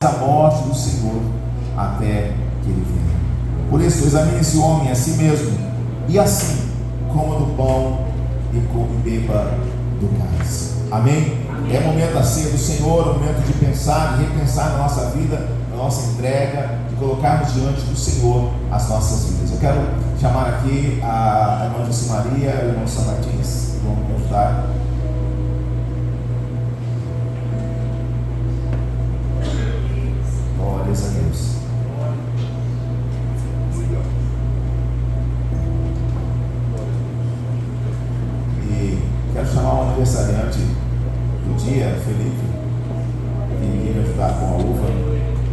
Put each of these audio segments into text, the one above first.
a morte do Senhor até que Ele venha. Por isso, examine esse homem a si mesmo, e assim coma do pão e beba do cálice. Amém? É momento da ceia do Senhor, é momento de pensar e repensar na nossa vida, na nossa entrega, de colocarmos diante do Senhor as nossas vidas. Eu quero chamar aqui a irmã Dulce Maria e o irmão São Martins, que vão me ajudar. Glórias a Deus. E quero chamar o aniversariante do dia, Felipe, que iria me ajudar com a uva.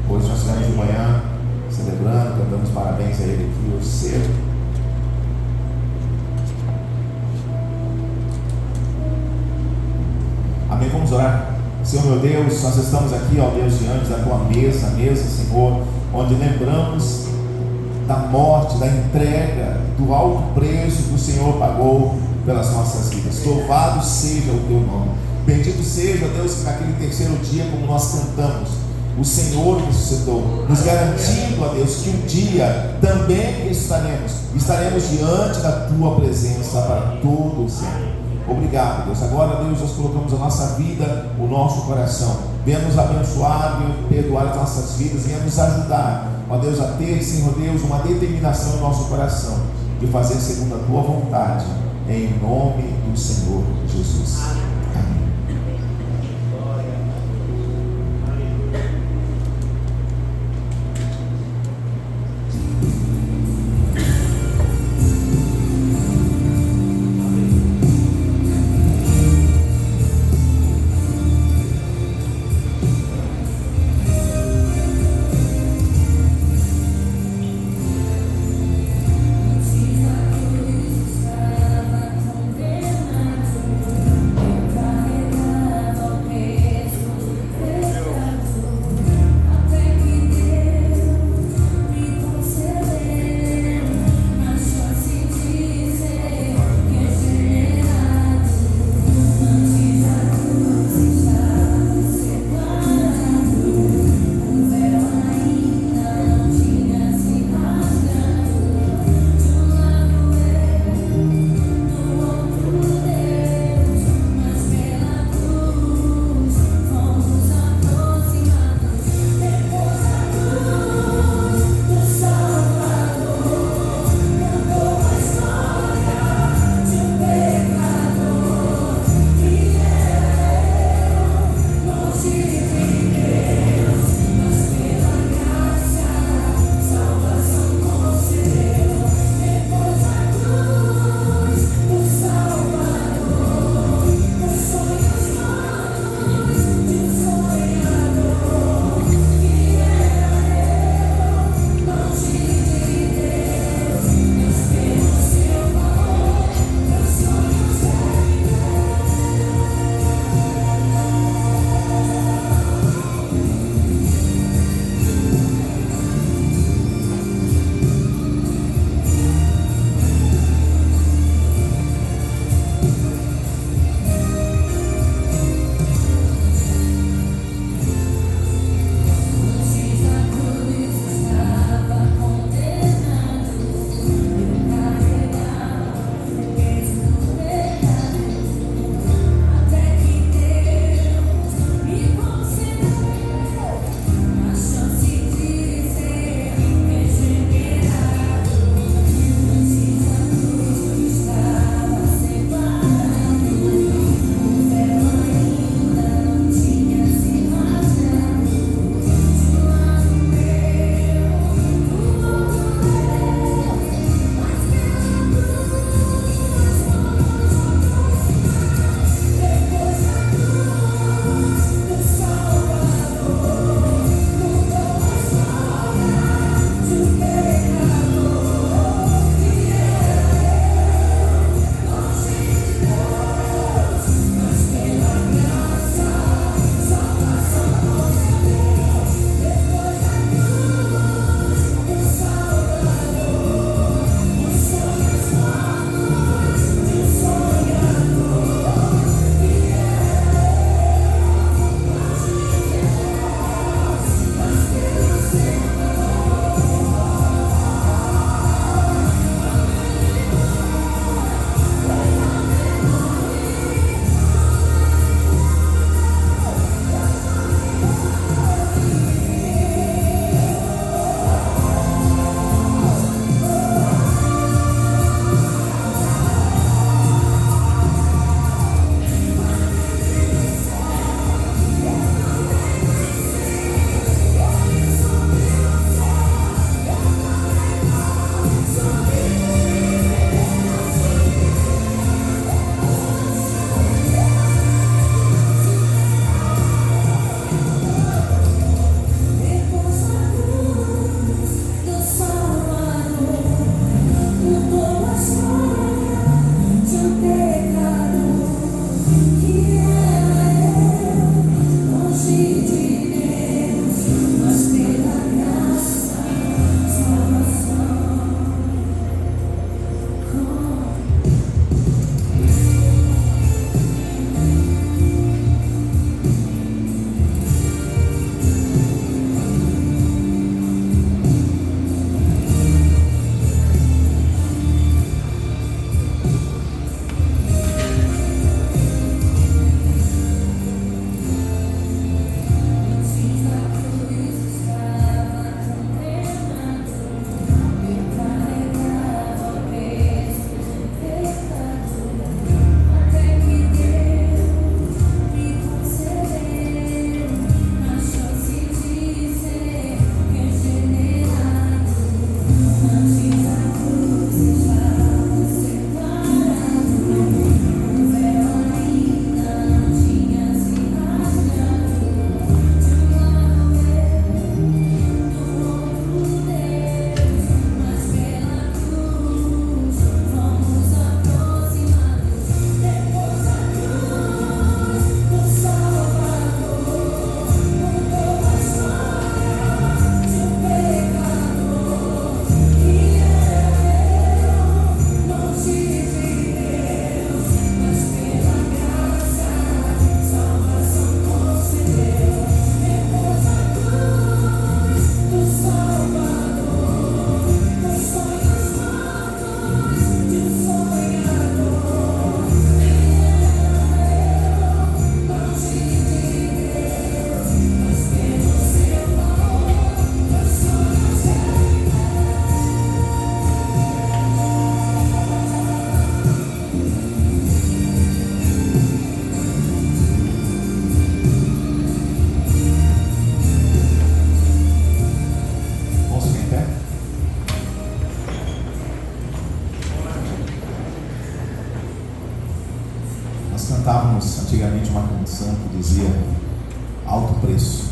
Hoje nós estivemos de manhã celebrando, cantamos parabéns a ele aqui hoje cedo. Amém, vamos orar. Senhor meu Deus, nós estamos aqui, ó Deus, diante da tua mesa, Senhor, onde lembramos da morte, da entrega, do alto preço que o Senhor pagou pelas nossas vidas. Louvado seja o teu nome. Bendito seja, Deus, que naquele terceiro dia, como nós cantamos, o Senhor ressuscitou, nos garantindo, ó Deus, que um dia também estaremos diante da tua presença para todo o sempre. Obrigado, Deus. Agora, Deus, nós colocamos a nossa vida, o nosso coração. Venha nos abençoar, venha perdoar as nossas vidas, venha nos ajudar, ó Deus, a ter, Senhor Deus, uma determinação no nosso coração de fazer segundo a tua vontade, em nome do Senhor Jesus. Amém. antigamente uma canção que dizia alto preço.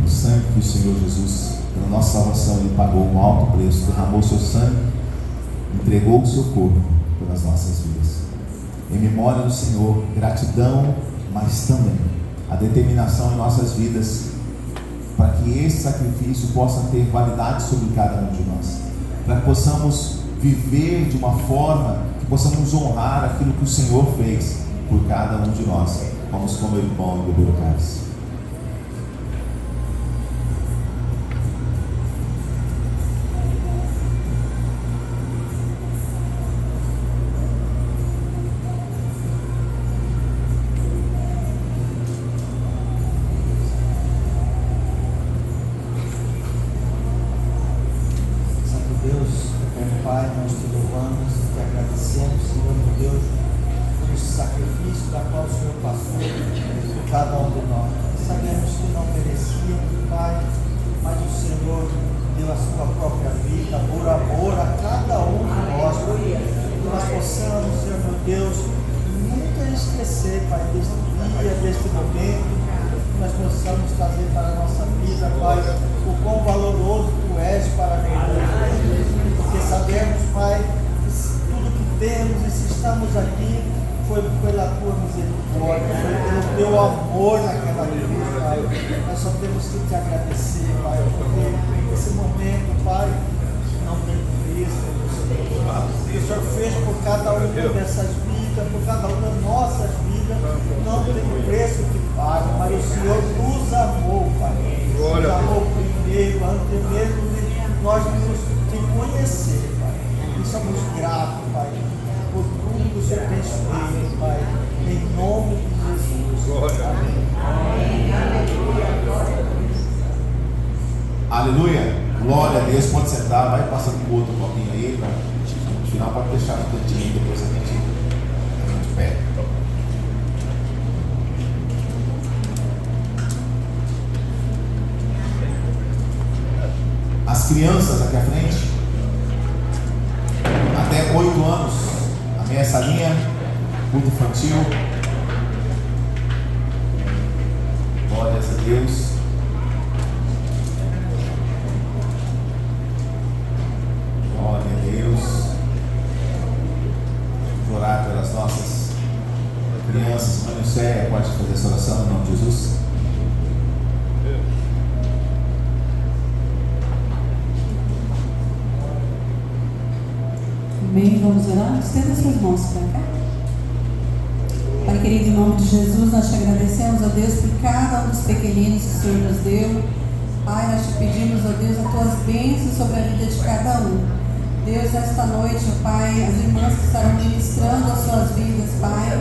O sangue que o Senhor Jesus, pela nossa salvação, Ele pagou um alto preço, derramou o seu sangue, entregou o seu corpo pelas nossas vidas. Em memória do Senhor, gratidão, mas também a determinação em nossas vidas para que esse sacrifício possa ter validade sobre cada um de nós, para que possamos viver de uma forma que possamos honrar aquilo que o Senhor fez por cada um de nós. Vamos comer o pão e beber o cálice. Aleluia, glória a Deus. Pode sentar, vai passando por outro copinho aí, pra, no final pode deixar no cantinho, depois a gente pega. As crianças aqui à frente, até 8 anos, a minha salinha, culto infantil. Glórias a Deus. Orar pelas nossas crianças. Mãe Céia, pode fazer essa oração em nome de Jesus? Amém, vamos orar? Estenda suas mãos para cá. Pai querido, em nome de Jesus, nós te agradecemos, ó Deus, por cada um dos pequeninos que o Senhor nos deu. Pai, nós te pedimos, ó Deus, as tuas bênçãos sobre a vida de cada um. Deus, esta noite, ó Pai, as irmãs que estarão ministrando as suas vidas, Pai,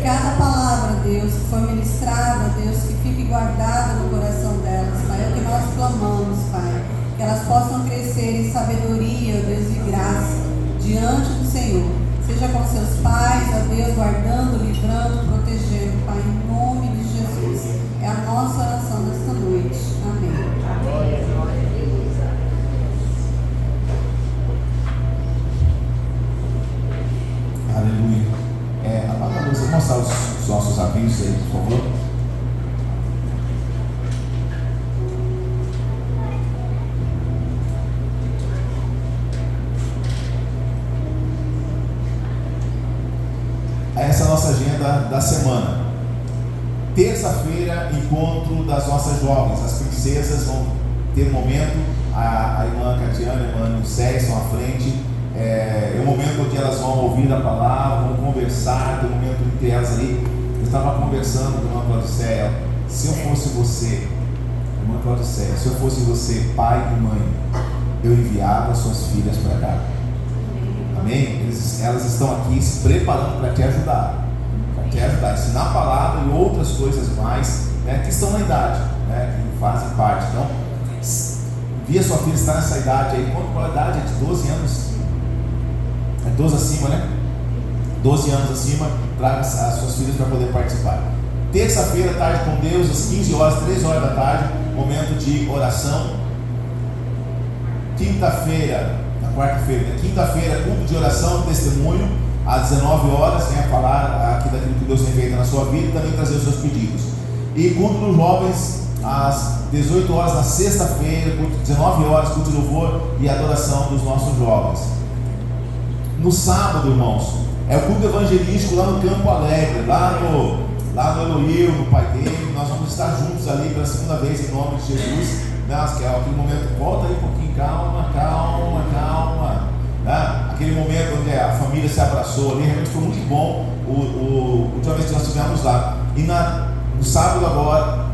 cada palavra, Deus, que foi ministrada, Deus, que fique guardada no coração delas, Pai, é o que nós clamamos, Pai, que elas possam crescer em sabedoria, Deus, e graça diante do Senhor, seja com seus pais, ó Deus, guardando, livrando, protegendo, Pai, em nome de Jesus, é a nossa oração nesta noite, amém. Aleluia. Apaga a luz, vou mostrar os nossos avisos aí, por favor. Essa é a nossa agenda da semana. Terça-feira, encontro das nossas jovens. As princesas vão ter um momento. A irmã Catiana e a irmã Lucéia estão à frente. É um momento onde elas vão ouvir a palavra, vão conversar, tem um momento entre elas ali. Eu estava conversando com a irmã Claudicéia. Se eu fosse você, irmã Claudicéia, se eu fosse você, pai e mãe, eu enviava suas filhas para cá. Amém? Elas estão aqui se preparando para te ajudar. Para te ajudar, ensinar a palavra e outras coisas mais, né, que estão na idade, né, que fazem parte. Então, envia sua filha, está nessa idade aí. Qual a idade? É de 12 anos. É 12 acima, né? 12 anos acima, traga as suas filhas para poder participar. Terça-feira, tarde com Deus, às 15 horas, 3 horas da tarde, momento de oração. Quinta-feira, na quarta-feira, né? Quinta-feira, culto de oração, testemunho. às 19 horas, venha falar aqui daquilo que Deus tem feito na sua vida e também trazer os seus pedidos. E culto dos jovens às 18 horas na sexta-feira, 19 horas, culto de louvor e adoração dos nossos jovens. No sábado, irmãos, é o culto evangelístico lá no Campo Alegre, lá no Eloil, no Pai dele. Nós vamos estar juntos ali pela segunda vez em nome de Jesus, né? Que é aquele momento, volta aí um pouquinho, calma, né? Aquele momento onde a família se abraçou ali, realmente foi muito bom o última vez que nós estivemos lá. E no sábado agora,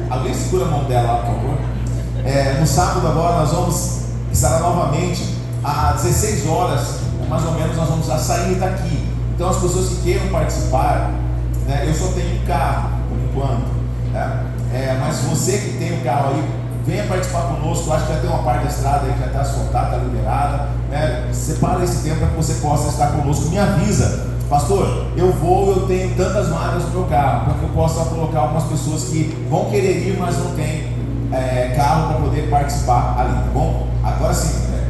alguém segura a mão dela lá, por favor. No sábado agora nós vamos estar novamente às 16 horas, mais ou menos, nós vamos já sair daqui. Então as pessoas que queiram participar, né, eu só tenho um carro por enquanto, né? Mas você que tem um carro aí, venha participar conosco. Eu acho que já tem uma parte da estrada aí que já está asfaltada, está liberada, né? Separa esse tempo para que você possa estar conosco. Me avisa, pastor, eu tenho tantas vagas no meu carro, para que eu possa colocar algumas pessoas que vão querer ir, mas não tem carro para poder participar ali, tá bom? Agora sim, né?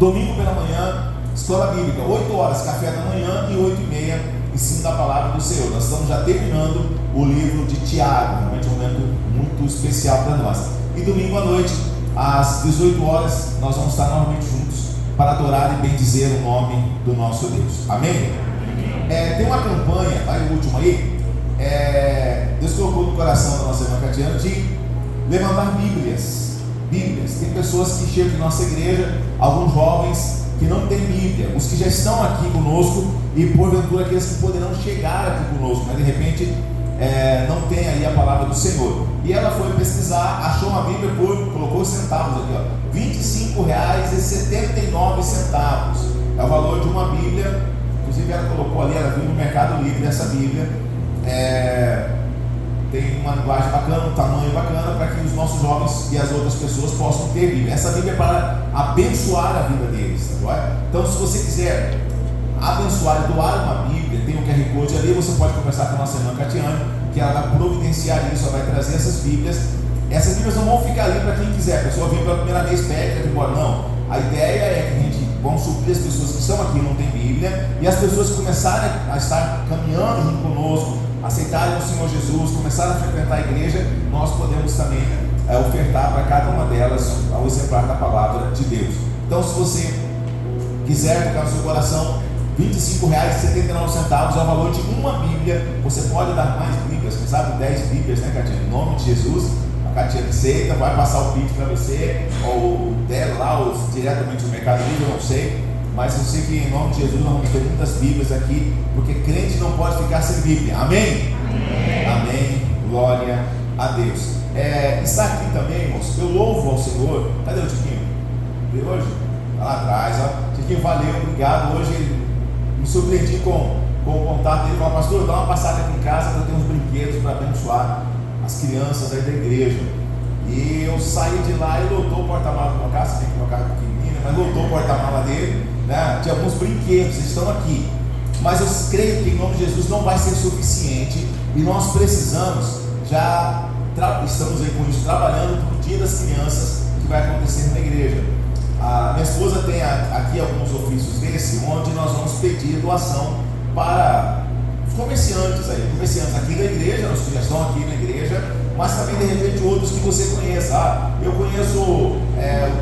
Domingo pela manhã, escola bíblica, 8 horas, café da manhã, e 8h30, ensino da palavra do Senhor. Nós estamos já terminando o livro de Tiago, realmente um momento muito especial para nós. E domingo à noite, às 18 horas, nós vamos estar novamente juntos para adorar e bendizer o nome do nosso Deus. Amém? Tem uma campanha, tá aí o último aí, Deus colocou no coração da nossa irmã Catiana de levantar Bíblias. Tem pessoas que chegam na nossa igreja, alguns jovens que não têm Bíblia, os que já estão aqui conosco e porventura aqueles que poderão chegar aqui conosco, mas de repente não tem aí a palavra do Senhor. E ela foi pesquisar, achou uma Bíblia colocou os centavos aqui, ó, R$ 25,79. É o valor de uma Bíblia. Inclusive ela colocou ali, ela viu no Mercado Livre essa Bíblia. Tem uma linguagem bacana, um tamanho bacana, para que os nossos jovens e as outras pessoas possam ter Bíblia. Essa Bíblia é para abençoar a vida deles, tá bom? Então, se você quiser abençoar e doar uma Bíblia, tem um QR Code ali, você pode conversar com a nossa irmã Catiane, que ela vai providenciar isso, ela vai trazer essas Bíblias. Essas Bíblias não vão ficar ali para quem quiser. A pessoa vem pela primeira vez, pega e embora. Não, a ideia é que a gente vamos suprir as pessoas que estão aqui e não têm Bíblia, e as pessoas que começarem a estar caminhando junto conosco, aceitarem o Senhor Jesus, começarem a frequentar a igreja, nós podemos também ofertar para cada uma delas ao exemplar da palavra de Deus. Então, se você quiser tocar no seu coração, R$ 25,79 é o valor de uma Bíblia. Você pode dar mais Bíblias, quem sabe 10 Bíblias, né, Catiane? Em nome de Jesus, a Catiane aceita, vai passar o Pix para você, ou dela lá, ou diretamente no Mercado Livre, eu não sei. Mas eu sei que em nome de Jesus nós vamos ter muitas Bíblias aqui, porque crente não pode ficar sem Bíblia. Amém? Amém. Glória a Deus. Está aqui também, irmãos, eu louvo ao Senhor. Cadê o Tiquinho? Veio hoje? Está lá atrás, ó. Tiquinho, valeu, obrigado. Hoje me surpreendi com o contato dele. Falou, pastor, dá uma passada aqui em casa para ter uns brinquedos para abençoar as crianças aí da igreja. E eu saí de lá e lotou o porta-malas do meu carro. Você tem que colocar pequenininho, mas lotou o porta-malas dele. Tinha alguns brinquedos, estão aqui, mas eu creio que em nome de Jesus não vai ser suficiente, e nós precisamos, já estamos aí com isso, trabalhando para o dia das crianças que vai acontecer na igreja. A minha esposa tem aqui alguns ofícios desse, onde nós vamos pedir doação para os comerciantes aqui da igreja, os que já estão aqui na igreja, mas também de repente outros que você conheça. Eu conheço o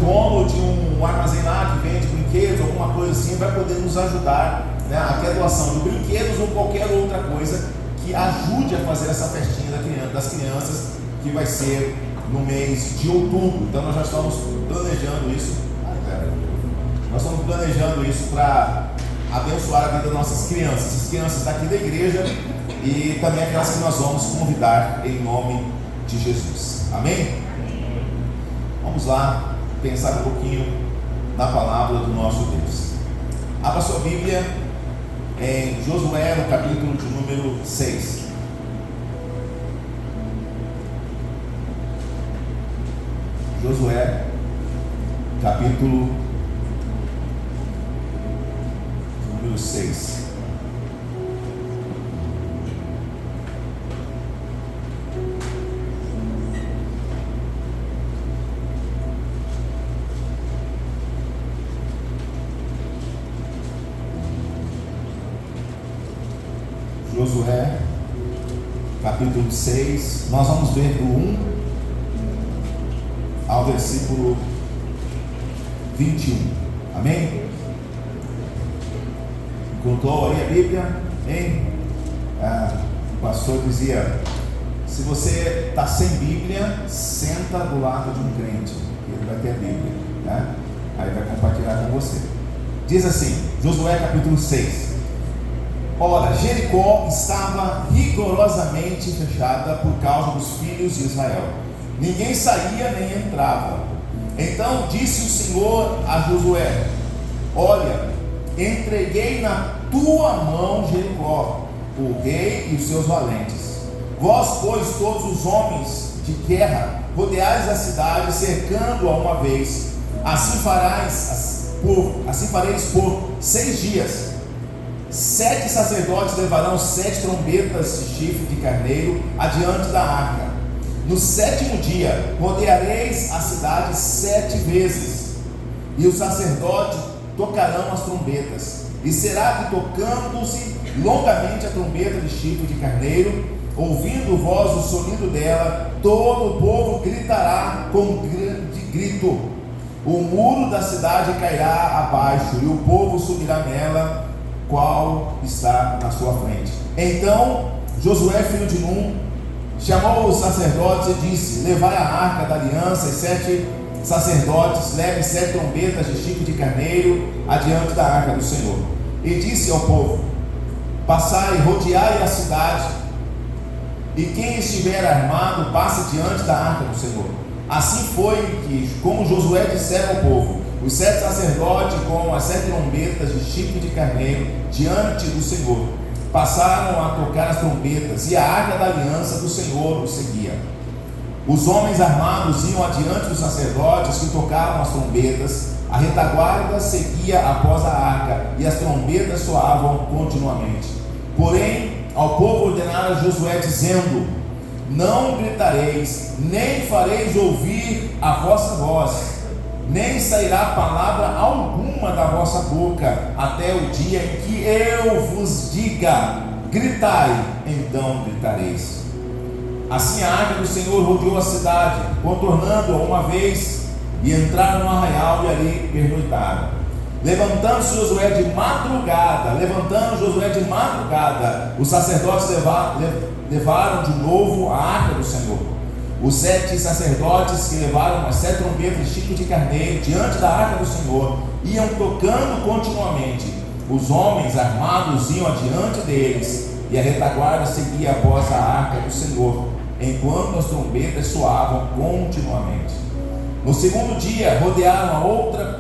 dono de um armazenar que vende brinquedos, alguma coisa assim, vai poder nos ajudar, né? Aqui a doação de brinquedos ou qualquer outra coisa que ajude a fazer essa festinha das crianças, que vai ser no mês de outubro. Então nós já estamos planejando isso. Nós estamos planejando isso para abençoar a vida das nossas crianças, as crianças daqui da igreja e também aquelas que nós vamos convidar em nome de Jesus. Amém? Vamos lá pensar um pouquinho na palavra do nosso Deus. Abra sua Bíblia em Josué, no capítulo de número 6. Josué, capítulo número 6. Josué, capítulo 6. Nós vamos ver do 1 ao versículo 21. Amém? Encontrou aí a Bíblia? Hein? O pastor dizia: se você está sem Bíblia, senta do lado de um crente, que ele vai ter a Bíblia, tá? Aí vai compartilhar com você. Diz assim, Josué capítulo 6: Ora, Jericó estava rigorosamente fechada por causa dos filhos de Israel. Ninguém saía nem entrava. Então disse o Senhor a Josué: olha, entreguei na tua mão Jericó, o rei e os seus valentes. Vós, pois, todos os homens de guerra, rodeais a cidade, cercando-a uma vez. Assim fareis por 6 dias. 7 sacerdotes levarão 7 trombetas de chifre de carneiro adiante da arca. No 7º dia rodeareis a cidade 7 vezes, e os sacerdotes tocarão as trombetas. E será que, tocando-se longamente a trombeta de chifre de carneiro, ouvindo voz o sonido dela, todo o povo gritará com grande grito. O muro da cidade cairá abaixo, e o povo subirá nela, qual está na sua frente. Então Josué, filho de Num, chamou os sacerdotes e disse: levai a arca da aliança, e 7 sacerdotes levem 7 trombetas de chifre de carneiro adiante da arca do Senhor. E disse ao povo: passai, rodeai a cidade, e quem estiver armado passe diante da arca do Senhor. Assim foi que, como Josué dissera ao povo, os 7 sacerdotes com as 7 trombetas de chifre de carneiro diante do Senhor passaram a tocar as trombetas, e a arca da aliança do Senhor os seguia. Os homens armados iam adiante dos sacerdotes que tocavam as trombetas, a retaguarda seguia após a arca, e as trombetas soavam continuamente. Porém, ao povo ordenara Josué, dizendo: não gritareis, nem fareis ouvir a vossa voz, nem sairá palavra alguma da vossa boca, até o dia em que eu vos diga: gritai, então gritareis. Assim a arca do Senhor rodeou a cidade, contornando-a uma vez, e entraram no arraial e ali pernoitaram. Levantando Josué de madrugada, os sacerdotes levaram de novo a arca do Senhor. Os 7 sacerdotes que levaram as 7 trombetas de chifre de carneiro diante da arca do Senhor iam tocando continuamente. Os homens armados iam adiante deles, e a retaguarda seguia após a arca do Senhor, enquanto as trombetas soavam continuamente. No 2º dia rodearam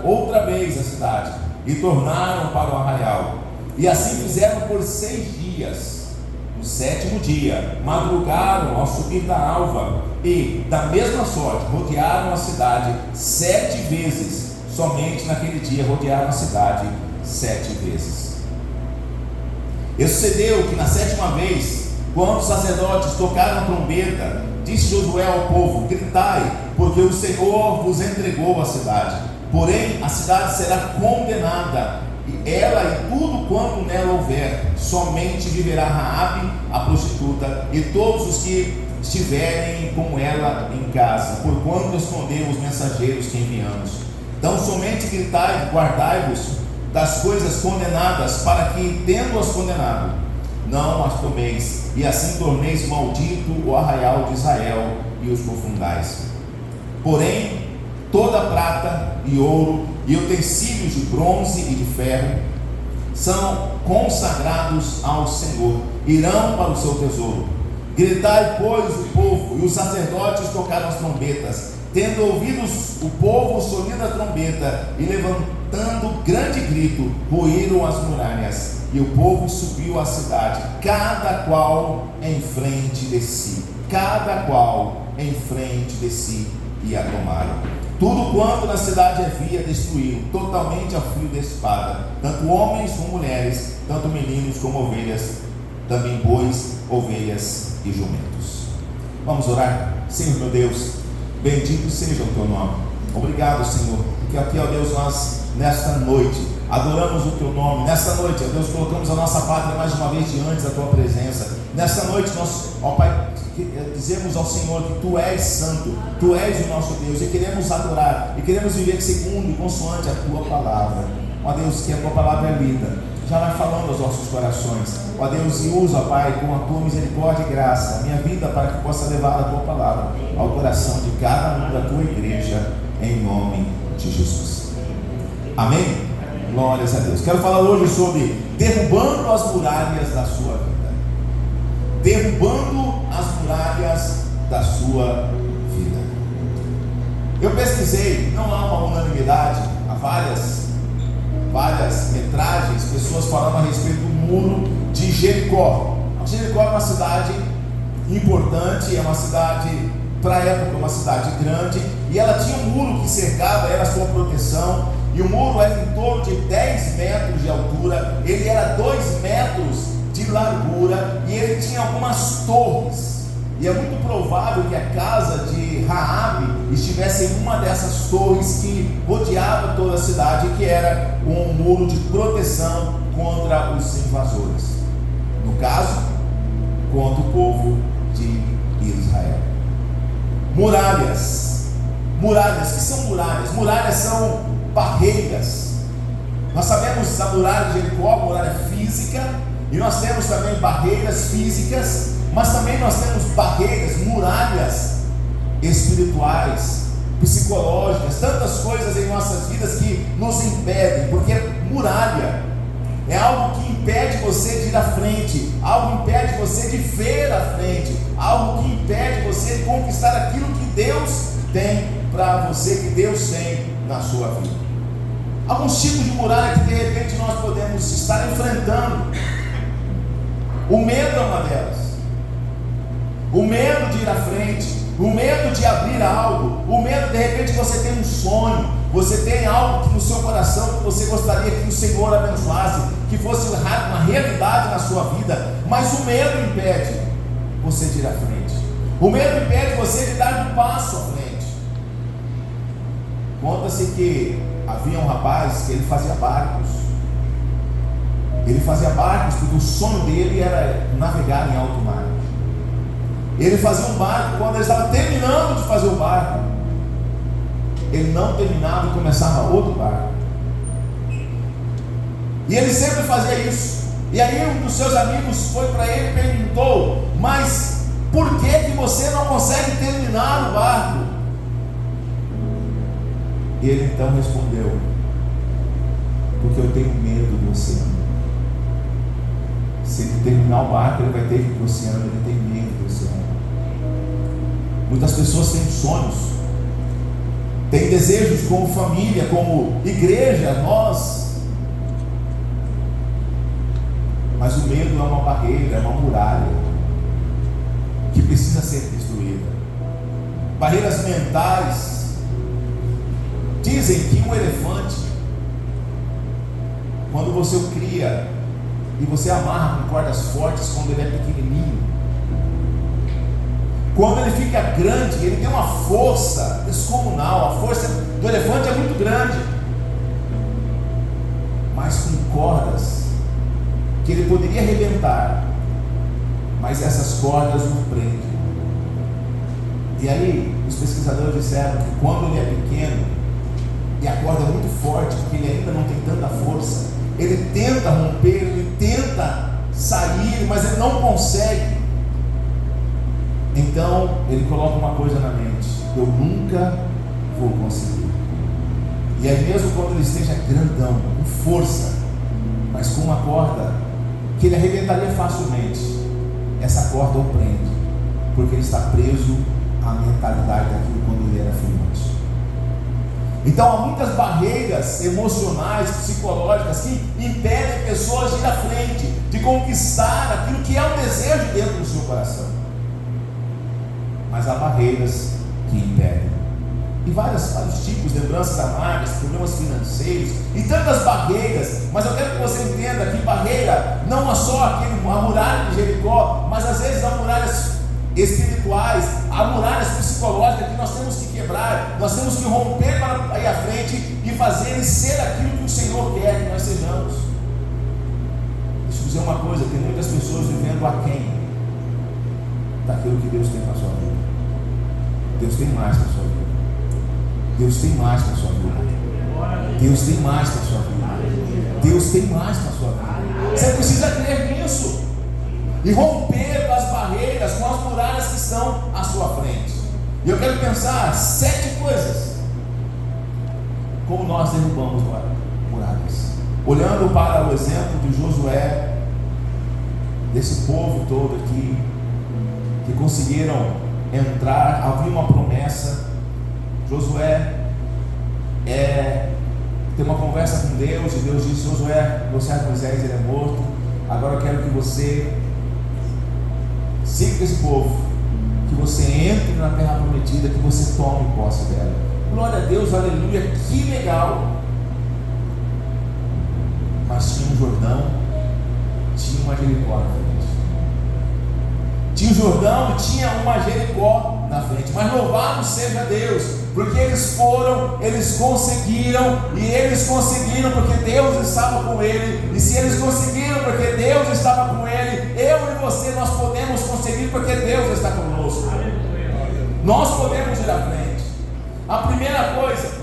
outra vez a cidade e tornaram para o arraial. E assim fizeram por 6 dias. No 7º dia madrugaram ao subir da alva, e da mesma sorte rodearam a cidade 7 vezes. Somente naquele dia rodearam a cidade 7 vezes. E sucedeu que na 7ª vez, quando os sacerdotes tocaram a trombeta, disse Josué ao povo: gritai, porque o Senhor vos entregou a cidade. Porém a cidade será condenada, e ela e tudo quanto nela houver. Somente viverá Raabe, a prostituta, e todos os que estiverem com ela em casa, porquanto escondeu os mensageiros que enviamos. Então somente gritai, guardai-vos das coisas condenadas, para que, tendo-as condenado, não as tomeis, e assim torneis maldito o arraial de Israel, e os confundais. Porém toda prata e ouro e utensílios de bronze e de ferro são consagrados ao Senhor, irão para o seu tesouro. Gritai, pois, o povo, e os sacerdotes tocaram as trombetas. Tendo ouvidos o povo o sonido da trombeta, e levantando grande grito, ruíram as muralhas, e o povo subiu à cidade, cada qual em frente de si, e a tomaram. Tudo quanto na cidade havia destruíram, totalmente a fio de espada, tanto homens como mulheres, tanto meninos como ovelhas, também bois, ovelhas e jumentos. Vamos orar. Senhor meu Deus, bendito seja o teu nome. Obrigado, Senhor, porque aqui, ó Deus, nós nesta noite adoramos o Teu nome. Nesta noite, ó Deus, colocamos a nossa pátria mais uma vez diante da Tua presença. Nesta noite nós, ó Pai, dizemos ao Senhor que Tu és santo, Tu és o nosso Deus, e queremos adorar, e queremos viver segundo e consoante a Tua palavra. Ó Deus, que a Tua palavra é linda, já vai falando aos nossos corações. Ó Deus, e usa, Pai, com a Tua misericórdia e graça, a minha vida, para que possa levar a Tua palavra ao coração de cada um da Tua igreja, em nome de Jesus. Amém? Glórias a Deus. Quero falar hoje sobre derrubando as muralhas da sua vida. Derrubando as muralhas da sua vida. Eu pesquisei, não há uma unanimidade, há várias metragens, pessoas falando a respeito do muro de Jericó. Jericó é uma cidade importante, é uma cidade, para a época, uma cidade grande, e ela tinha um muro que cercava, era a sua proteção, e o muro era em torno de 10 metros de altura, ele era 2 metros de largura, e ele tinha algumas torres. E é muito provável que a casa de Raabe estivesse em uma dessas torres que rodeava toda a cidade, que era um muro de proteção contra os invasores. No caso, contra o povo de Israel. Muralhas. Muralhas, que são muralhas? Muralhas são barreiras. Nós sabemos da muralha de Jericó, muralha física, e nós temos também barreiras físicas, mas também nós temos barreiras, muralhas espirituais, psicológicas, tantas coisas em nossas vidas que nos impedem, porque muralha é algo que impede você de ir à frente, algo que impede você de ver à frente, algo que impede você de conquistar aquilo que Deus tem para você, que Deus tem na sua vida. Alguns tipos de muralha que de repente nós podemos estar enfrentando. O medo é uma delas. O medo de ir à frente, o medo de abrir algo, o medo de repente você tem um sonho, você tem algo que no seu coração que você gostaria que o Senhor abençoasse, que fosse uma realidade na sua vida, mas o medo impede você de ir à frente, o medo impede você de dar um passo à frente. Conta-se que havia um rapaz que ele fazia barcos porque o sonho dele era navegar em alto mar. Ele fazia um barco, quando ele estava terminando de fazer o barco, ele não terminava e começava outro barco. E ele sempre fazia isso. E aí um dos seus amigos foi para ele e perguntou: mas por que você não consegue terminar o barco? E ele então respondeu: porque eu tenho medo do oceano. Se ele terminar o barco, ele vai ter que ir para o oceano, ele tem medo do oceano. Muitas pessoas têm sonhos, têm desejos como família, como igreja, mas o medo é uma barreira, é uma muralha que precisa ser destruída. Barreiras mentais. Dizem que um elefante, quando você o cria e você amarra com cordas fortes quando ele é pequenininho, quando ele fica grande, ele tem uma força descomunal. A força do elefante é muito grande, mas com cordas que ele poderia arrebentar, mas essas cordas o prendem. E aí os pesquisadores disseram que quando ele é pequeno e a corda é muito forte, porque ele ainda não tem tanta força, ele tenta romper, ele tenta sair, mas ele não consegue. Então ele coloca uma coisa na mente: eu nunca vou conseguir. E aí mesmo quando ele esteja grandão, com força, mas com uma corda que ele arrebentaria facilmente, essa corda o prende, porque ele está preso à mentalidade daquilo quando ele era filhote. Então há muitas barreiras emocionais, psicológicas, que impedem pessoas de ir à frente, de conquistar aquilo que é um desejo dentro do seu coração. Mas há barreiras que impedem, e vários tipos, lembranças amargas, problemas financeiros e tantas barreiras. Mas eu quero que você entenda que barreira não é só a muralha de Jericó, mas às vezes há muralhas espirituais, há há muralhas psicológicas que nós temos que quebrar, nós temos que romper para ir à frente e fazer e ser aquilo que o Senhor quer que nós sejamos. Deixa eu dizer uma coisa: tem muitas pessoas vivendo aquém daquilo que Deus tem para a sua vida. Deus tem mais para a sua vida. Deus tem mais para a sua vida. Deus tem mais para a sua vida. Deus tem mais para a sua vida. Você precisa crer nisso e romper com as barreiras, com as muralhas que estão à sua frente. E eu quero pensar 7 coisas como nós derrubamos muralhas, olhando para o exemplo de Josué, desse povo todo aqui que conseguiram entrar. Havia uma promessa. Josué tem uma conversa com Deus, e Deus diz: Josué, meu servo Moisés, ele é morto, agora eu quero que você siga esse povo, que você entre na terra prometida, que você tome posse dela. Glória a Deus, aleluia, que legal. Mas tinha um Jordão, tinha uma Jericó na frente. Tinha o Jordão e tinha uma Jericó na frente. Mas louvado seja Deus, porque eles foram, eles conseguiram, e eles conseguiram porque Deus estava com ele. E se eles conseguiram porque Deus estava com ele, eu e você, nós podemos conseguir porque Deus está conosco. Nós podemos ir à frente. A primeira coisa: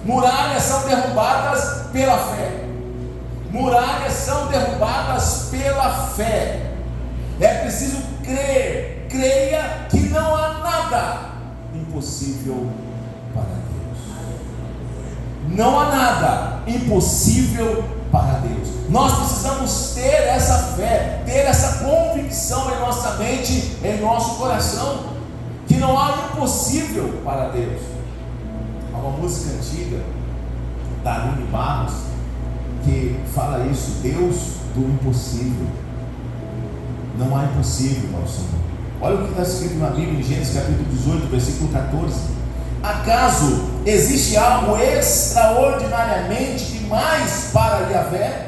muralhas são derrubadas pela fé. Muralhas são derrubadas pela fé. É preciso crer. Creia que não há nada impossível para Deus. Não há nada impossível para Deus. Nós precisamos ter essa fé, ter essa convicção em nossa mente, em nosso coração, que não há impossível para Deus. Há uma música antiga da Aline Barros que fala isso: Deus do impossível. Não há impossível para o Senhor. Olha o que está escrito na Bíblia, em Gênesis capítulo 18, versículo 14. Acaso existe algo extraordinariamente demais para Yahvé?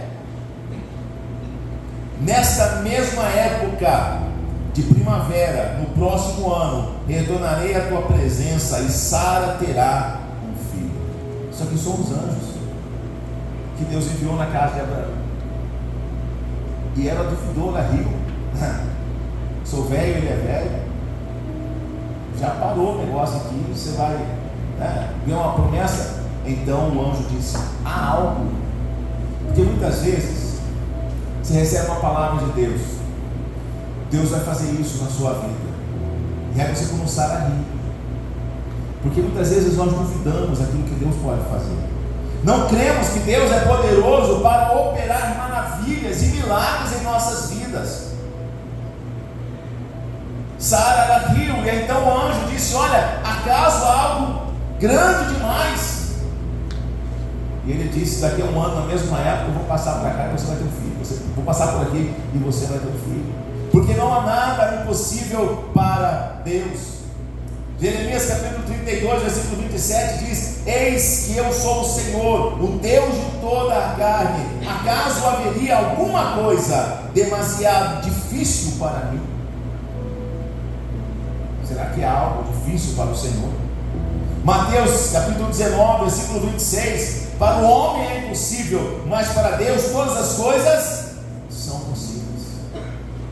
Nesta mesma época de primavera, no próximo ano, retornarei à tua presença e Sara terá um filho. Isso aqui são os anjos que Deus enviou na casa de Abraão. E ela duvidou, ela riu. Sou velho, ele é velho. Já parou o negócio aqui, você vai ver uma promessa. Então o anjo disse: há algo. Porque muitas vezes você recebe uma palavra de Deus, Deus vai fazer isso na sua vida, e aí você começar a rir, porque muitas vezes nós duvidamos daquilo que Deus pode fazer. Não cremos que Deus é poderoso para operar maravilhas e milagres em nossas vidas. Sara, ela riu, e então o anjo disse: olha, acaso há algo grande demais? E ele disse: daqui a um ano, na mesma época, eu vou passar para cá e você vai ter um filho. Vou passar por aqui e você vai ter um filho. Porque não há nada impossível para Deus. Jeremias capítulo 32, versículo 27 diz: eis que eu sou o Senhor, o Deus de toda a carne. Acaso haveria alguma coisa demasiado difícil para mim? Será que há algo difícil para o Senhor? Mateus capítulo 19, versículo 26: para o homem é impossível, mas para Deus todas as coisas são possíveis.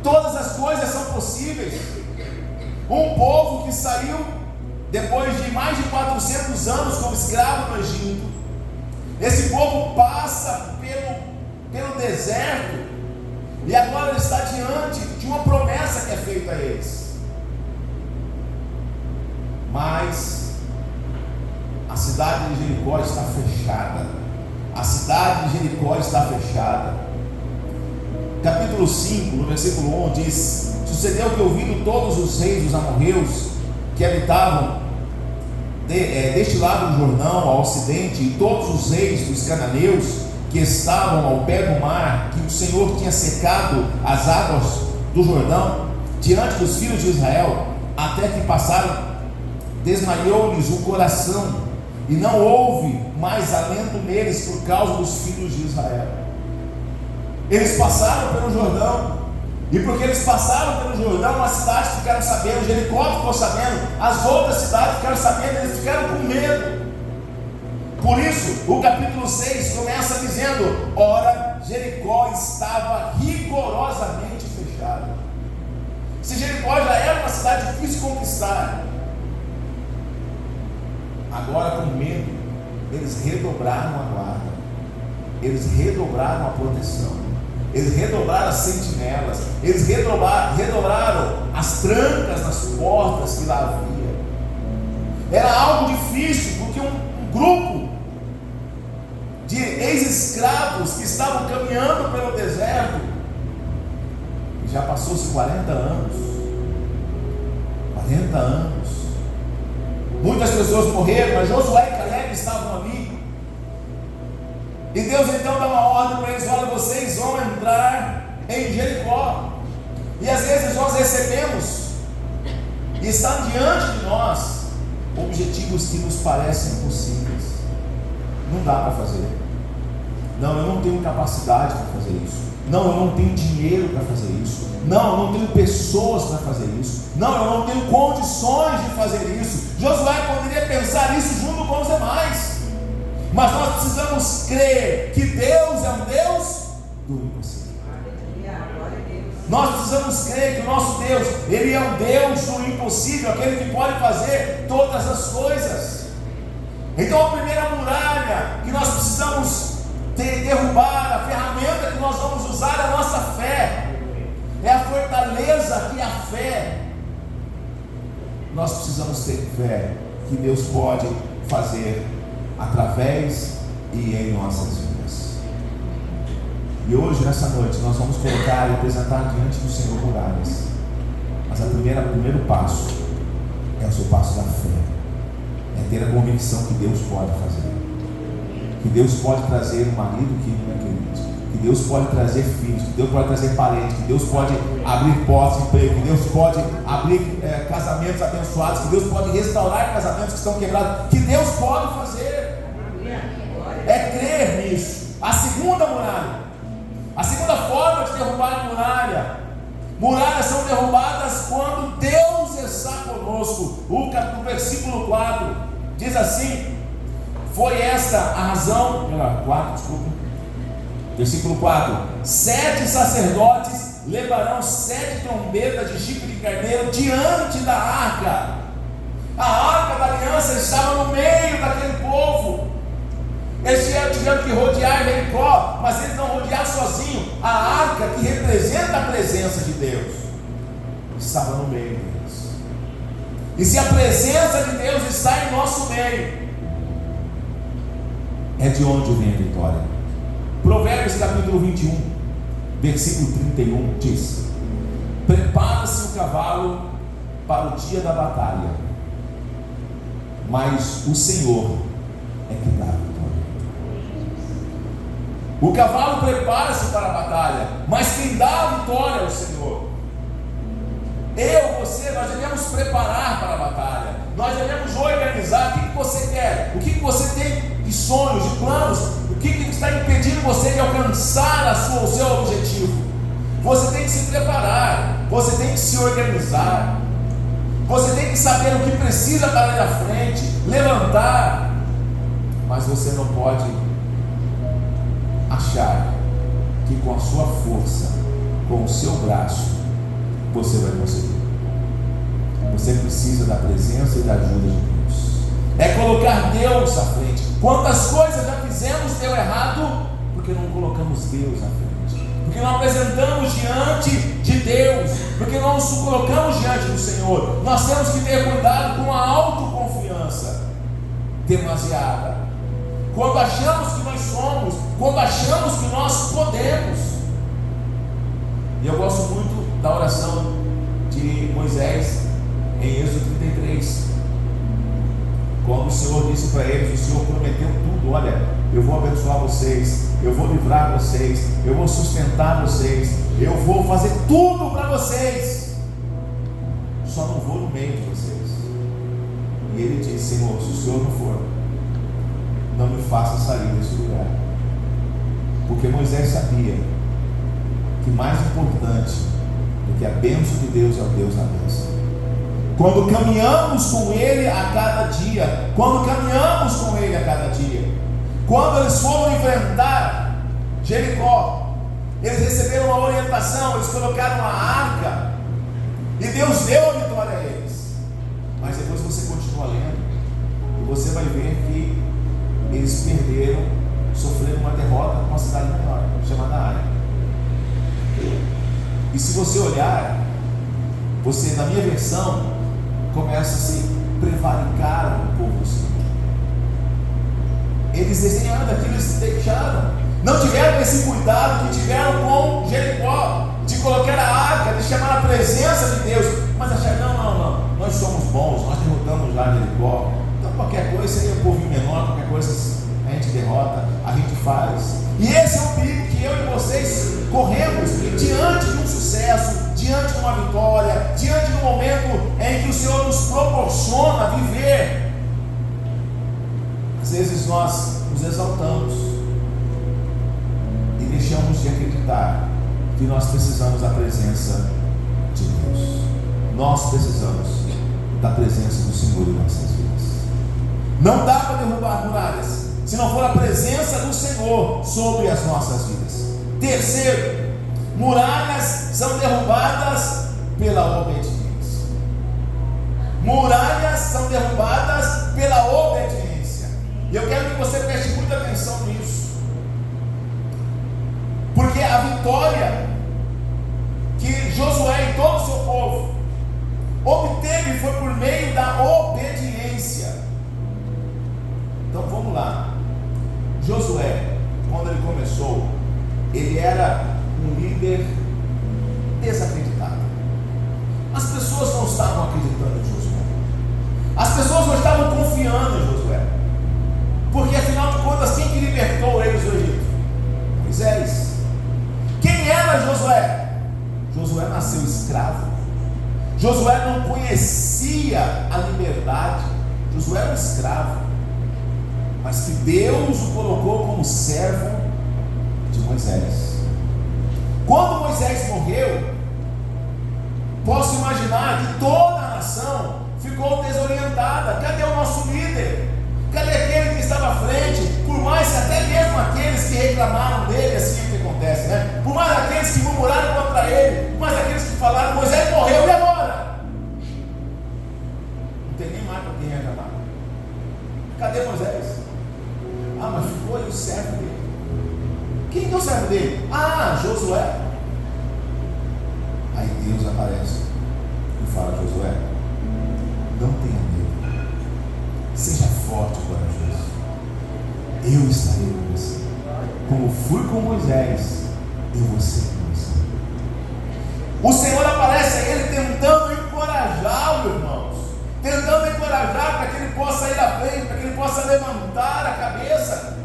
Todas as coisas são possíveis. Um povo que saiu depois de mais de 400 anos como escravo no Egito, esse povo passa pelo deserto, e agora ele está diante de uma promessa que é feita a eles. Mas a cidade de Jericó está fechada. A cidade de Jericó está fechada. Capítulo 5, no versículo 1 diz: sucedeu que, ouvindo todos os reis dos amorreus que habitavam deste lado do Jordão, ao ocidente, e todos os reis dos cananeus que estavam ao pé do mar, que o Senhor tinha secado as águas do Jordão diante dos filhos de Israel, até que passaram, desmaiou-lhes o coração, e não houve mais alento neles por causa dos filhos de Israel. Eles passaram pelo Jordão, E porque eles passaram pelo Jordão, as cidades ficaram sabendo, Jericó ficou sabendo, as outras cidades ficaram sabendo, eles ficaram com medo. Por isso, o capítulo 6 começa dizendo: ora, Jericó estava rigorosamente fechada. Se Jericó já era uma cidade difícil de conquistar, agora com medo, eles redobraram a guarda, eles redobraram a proteção, eles redobraram as sentinelas, eles redobraram as trancas nas portas que lá havia. Era algo difícil, porque um grupo de ex-escravos que estavam caminhando pelo deserto, e já passou-se 40 anos, muitas pessoas morreram, mas Josué e Caleb estavam ali. E Deus então dá uma ordem para eles: olha, vocês vão entrar em Jericó. E às vezes nós recebemos, e estão diante de nós, objetivos que nos parecem impossíveis. Não dá para fazer. Não, eu não tenho capacidade para fazer isso. Não, eu não tenho dinheiro para fazer isso. Não, eu não tenho pessoas para fazer isso. Não, eu não tenho condições de fazer isso. Josué poderia pensar isso junto com os demais. Mas nós precisamos crer que Deus é um Deus do impossível. Nós precisamos crer que o nosso Deus, Ele é um Deus do impossível, aquele que pode fazer todas as coisas. Então a primeira muralha que nós precisamos derrubar, a ferramenta que nós vamos usar é a nossa fé, é a fortaleza que é a fé. Nós precisamos ter fé que Deus pode fazer através e em nossas vidas. E hoje, nessa noite, nós vamos colocar e apresentar diante do Senhor muralhas. Mas o primeiro passo é o seu passo da fé, é ter a convicção que Deus pode fazer, que Deus pode trazer um marido que não é querido, que Deus pode trazer filhos, que Deus pode trazer parentes, que Deus pode abrir portas de emprego, que Deus pode abrir casamentos abençoados, que Deus pode restaurar casamentos que estão quebrados, que Deus pode fazer. É crer nisso. A segunda muralha, a segunda forma de derrubar a muralha: muralhas são derrubadas quando Deus está conosco. O versículo 4 diz assim: foi esta a razão, 4, desculpa, versículo 4: 7 sacerdotes levarão 7 trombetas de chifre de carneiro diante da arca. A arca da aliança estava no meio daquele povo. Eles tiveram que rodear Jericó, mas eles não rodearam sozinhos. A arca, que representa a presença de Deus, estava no meio deles. E se a presença de Deus está em nosso meio, é de onde vem a vitória. Provérbios capítulo 21, versículo 31 diz: prepara-se o cavalo para o dia da batalha, mas o Senhor é que dá a vitória. O cavalo prepara-se para a batalha, mas quem dá a vitória é o Senhor. Você, nós devemos preparar para a batalha, nós devemos organizar. O que você quer? O que você tem de sonhos, de planos? O que está impedindo você de alcançar o seu objetivo? Você tem que se preparar, você tem que se organizar, você tem que saber o que precisa para ir à frente, levantar. Mas você não pode achar que com a sua força, com o seu braço, você vai conseguir. Você precisa da presença e da ajuda de Deus. É colocar Deus à frente. Quantas coisas já fizemos deu errado porque não colocamos Deus à frente, porque não apresentamos diante de Deus, porque não nos colocamos diante do Senhor. Nós temos que ter cuidado com a autoconfiança demasiada, quando achamos que nós somos, quando achamos que nós podemos. E eu gosto muito da oração de Moisés em Êxodo 33, quando o Senhor disse para eles, o Senhor prometeu tudo: olha, eu vou abençoar vocês, eu vou livrar vocês, eu vou sustentar vocês, eu vou fazer tudo para vocês, só não vou no meio de vocês. E ele disse: Senhor, se o Senhor não for, não me faça sair desse lugar. Porque Moisés sabia que mais importante Porque a bênção de Deus é o Deus da bênção. Quando caminhamos com Ele a cada dia, quando eles foram enfrentar Jericó, eles receberam uma orientação, eles colocaram uma arca, e Deus deu a vitória a eles. Mas depois você continua lendo, e você vai ver que eles perderam, sofreram uma derrota numa cidade menor, chamada Ai. E se você olhar, você, na minha versão, começa a se prevaricar o povo do Senhor. Eles desenharam aquilo, eles deixaram, não tiveram esse cuidado que tiveram com Jericó, de colocar a arca, de chamar a presença de Deus, mas acharam, não, nós somos bons, nós derrotamos já Jericó, então qualquer coisa, seria um povo menor, qualquer coisa a gente derrota, a gente faz. E esse é o perigo que eu e vocês corremos diante de um sucesso, diante de uma vitória, diante do momento em que o Senhor nos proporciona viver. Às vezes nós nos exaltamos e deixamos de acreditar que nós precisamos da presença de Deus. Nós precisamos da presença do Senhor em nossas vidas. Não dá para derrubar muralhas se não for a presença do Senhor sobre as nossas vidas. Terceiro, muralhas são derrubadas pela obediência. Muralhas são derrubadas pela obediência. E eu quero que você preste muita atenção nisso, porque a vitória que Josué e todo o seu povo obteve foi por meio da obediência. Então vamos lá. Josué, quando ele começou, ele era um líder desacreditado. As pessoas não estavam acreditando em Josué. As pessoas não estavam confiando em Josué. Porque afinal de contas, quem que libertou eles do Egito? Moisés. Quem era Josué? Josué nasceu escravo. Josué não conhecia a liberdade. Josué era um escravo, mas que Deus o colocou como servo de Moisés. Quando Moisés morreu, posso imaginar que toda a nação ficou desorientada. Cadê o nosso líder? Cadê aquele que estava à frente? Por mais que até mesmo aqueles que reclamaram dele, assim é que acontece, né? Por mais aqueles que murmuraram contra ele, por mais aqueles que falaram, Moisés morreu, e agora? Não tem nem mais para quem reclamar. Cadê Moisés? Mas ficou aí o servo dele. Quem é o servo dele? Josué. Aí Deus aparece e fala: Josué, não tenha medo, seja forte e corajoso, eu estarei com você. Como fui com Moisés, eu vou ser com você. O Senhor aparece a ele tentando encorajá-lo, irmãos, tentando encorajar para que ele possa ir à frente, para que ele possa levantar a cabeça,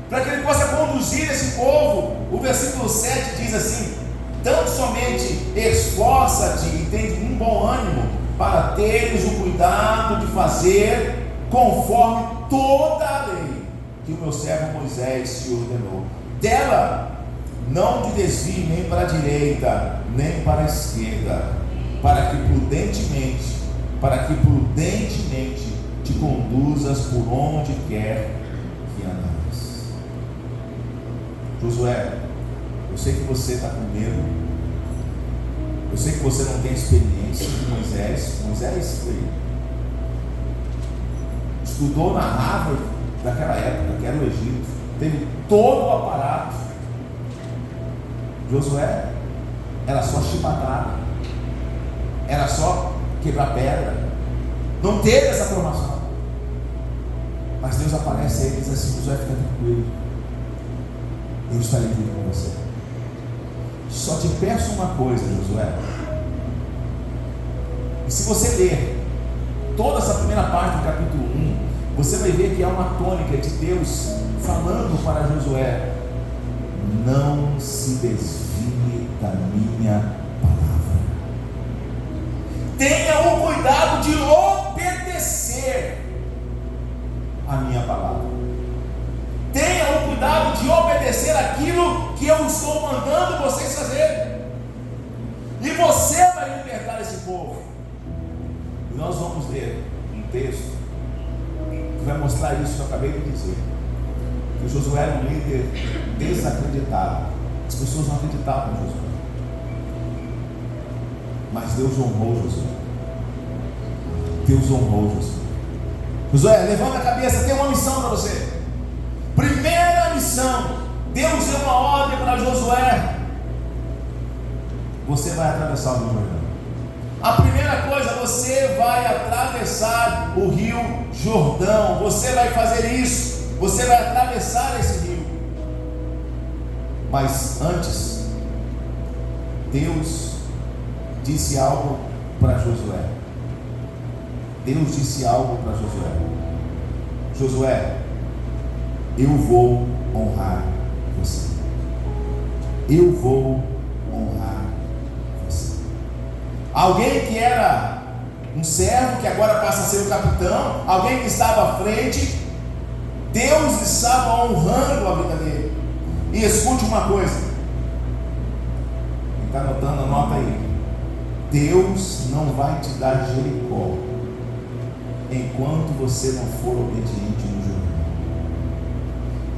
para que ele possa conduzir esse povo. O versículo 7 diz assim: tão somente esforça-te e tem um bom ânimo, para teres o cuidado de fazer conforme toda a lei que o meu servo Moisés te ordenou. Dela não te desvie nem para a direita, nem para a esquerda, para que prudentemente te conduzas por onde quer que andares. Josué, eu sei que você está com medo, eu sei que você não tem experiência de Moisés. Moisés estudou na Harvard daquela época, que era o Egito, teve todo o aparato. Josué era só chibatada, era só quebrar pedra, não teve essa formação. Mas Deus aparece a ele e diz assim: Josué, fica tranquilo, eu estarei junto com você. Só te peço uma coisa, Josué. E se você ler toda essa primeira parte do capítulo 1, você vai ver que há uma tônica de Deus falando para Josué: não se desvie da minha palavra. Tenha o cuidado de obedecer a minha palavra. Tenha o cuidado de obedecer aquilo que eu estou mandando vocês fazer. e você vai libertar esse povo. E nós vamos ler um texto que vai mostrar isso que eu acabei de dizer, que Josué era um líder desacreditado. As pessoas não acreditavam em Josué, mas Deus honrou Josué. Deus honrou Josué. Josué, levanta a cabeça, tem uma missão para você. Primeira missão, Deus deu uma ordem para Josué: você vai atravessar o Rio Jordão. A primeira coisa, você vai atravessar o Rio Jordão. Você vai fazer isso, você vai atravessar esse rio. Mas antes, Deus disse algo para Josué. Deus disse algo para Josué: Josué, eu vou honrar você. Eu vou honrar você. Alguém que era um servo, que agora passa a ser o capitão, alguém que estava à frente, Deus estava honrando a vida dele. E escute uma coisa, quem está anotando, anota aí: Deus não vai te dar Jericó enquanto você não for obediente no Jordão.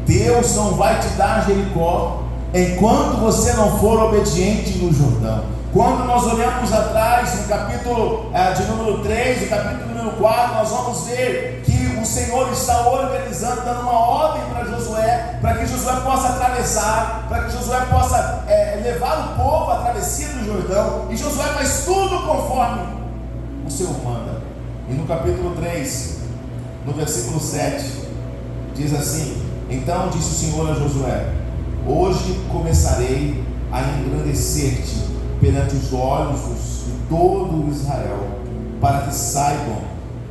Deus não vai te dar Jericó enquanto você não for obediente no Jordão. Quando nós olhamos atrás no capítulo de número 3, no capítulo número 4, nós vamos ver que o Senhor está organizando, dando uma ordem para Josué, para que Josué possa atravessar, para que Josué possa levar o povo à travessia do Jordão. E Josué faz tudo conforme o Senhor manda. E no capítulo 3, no versículo 7, diz assim: então disse o Senhor a Josué: hoje começarei a engrandecer-te perante os olhos de todo Israel, para que saibam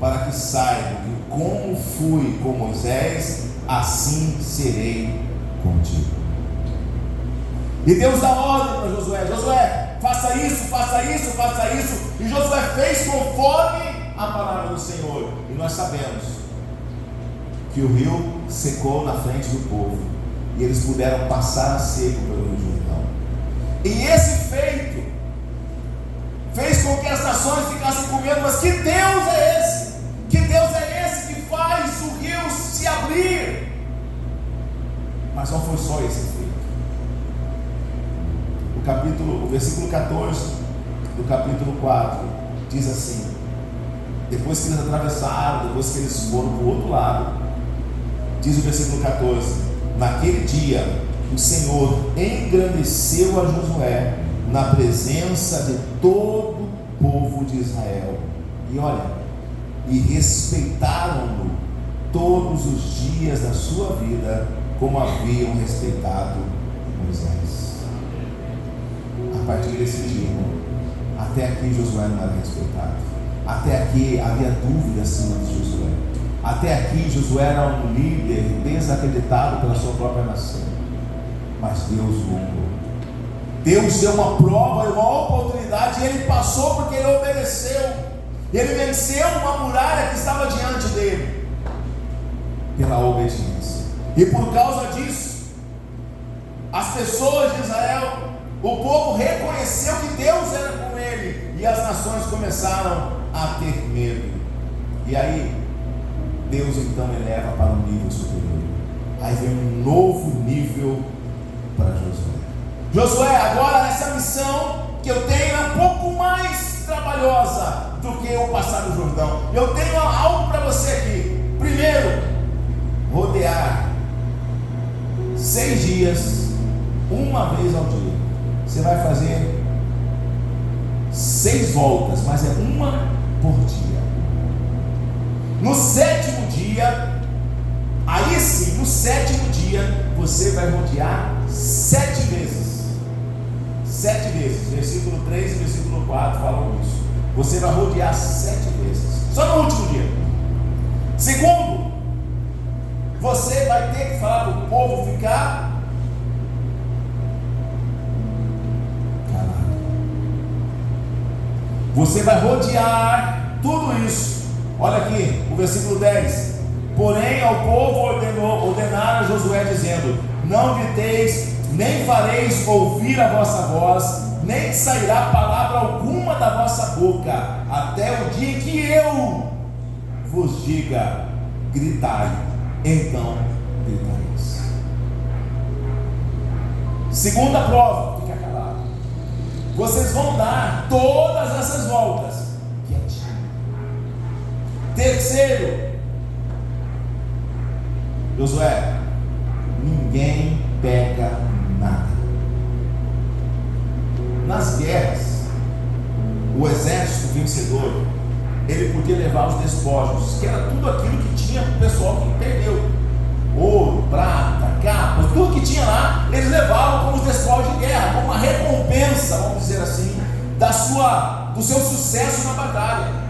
que como fui com Moisés, assim serei contigo. E Deus dá ordem para Josué: Josué, faça isso, faça isso, faça isso. E Josué fez conforme a palavra do Senhor. E nós sabemos que o rio secou na frente do povo, e eles puderam passar a seco pelo Rio Jordão. E esse feito fez com que as nações ficassem com medo. Mas que Deus é esse? Que Deus é esse que faz o rio se abrir? Mas não foi só esse feito. O versículo 14 do capítulo 4 diz assim: depois que eles atravessaram, depois que eles foram para o outro lado, diz o versículo 14: naquele dia o Senhor engrandeceu a Josué na presença de todo o povo de Israel. E olha, e respeitaram-no todos os dias da sua vida, como haviam respeitado Moisés. A partir desse dia, até aqui Josué não era respeitado. Até aqui havia dúvida acima de Josué. Até aqui Josué era um líder desacreditado pela sua própria nação. Mas Deus o honrou. Deus deu uma prova e uma oportunidade, e ele passou porque ele obedeceu. Ele venceu uma muralha que estava diante dele pela obediência. E por causa disso, as pessoas de Israel, o povo reconheceu que Deus era com ele, e as nações começaram a ter medo. E aí Deus então eleva para um nível superior. Aí vem um novo nível para Josué. Josué, agora essa missão que eu tenho é um pouco mais trabalhosa do que eu passar no Jordão. Eu tenho algo para você aqui. Primeiro, rodear 6 dias, uma vez ao dia. Você vai fazer 6 voltas, mas é uma por dia. No 7º dia, aí sim, no 7º dia, você vai rodear 7 vezes. 7 vezes, versículo 3 e versículo 4 falam isso. Você vai rodear 7 vezes, só no último dia. Segundo, você vai ter que falar para o povo ficar calado. Você vai rodear tudo isso. Olha aqui, o versículo 10. Porém ao povo ordenaram a Josué dizendo: não griteis, nem fareis ouvir a vossa voz, nem sairá palavra alguma da vossa boca, até o dia em que eu vos diga: gritai, então gritareis. Segunda prova, fica calado. Vocês vão dar todas essas voltas quietinho. Terceiro, Josué, ninguém pega nada. Nas guerras, o exército vencedor, ele podia levar os despojos, que era tudo aquilo que tinha para o pessoal que perdeu: ouro, prata, capas, tudo que tinha lá, eles levavam como os despojos de guerra, como uma recompensa, vamos dizer assim, do seu sucesso na batalha.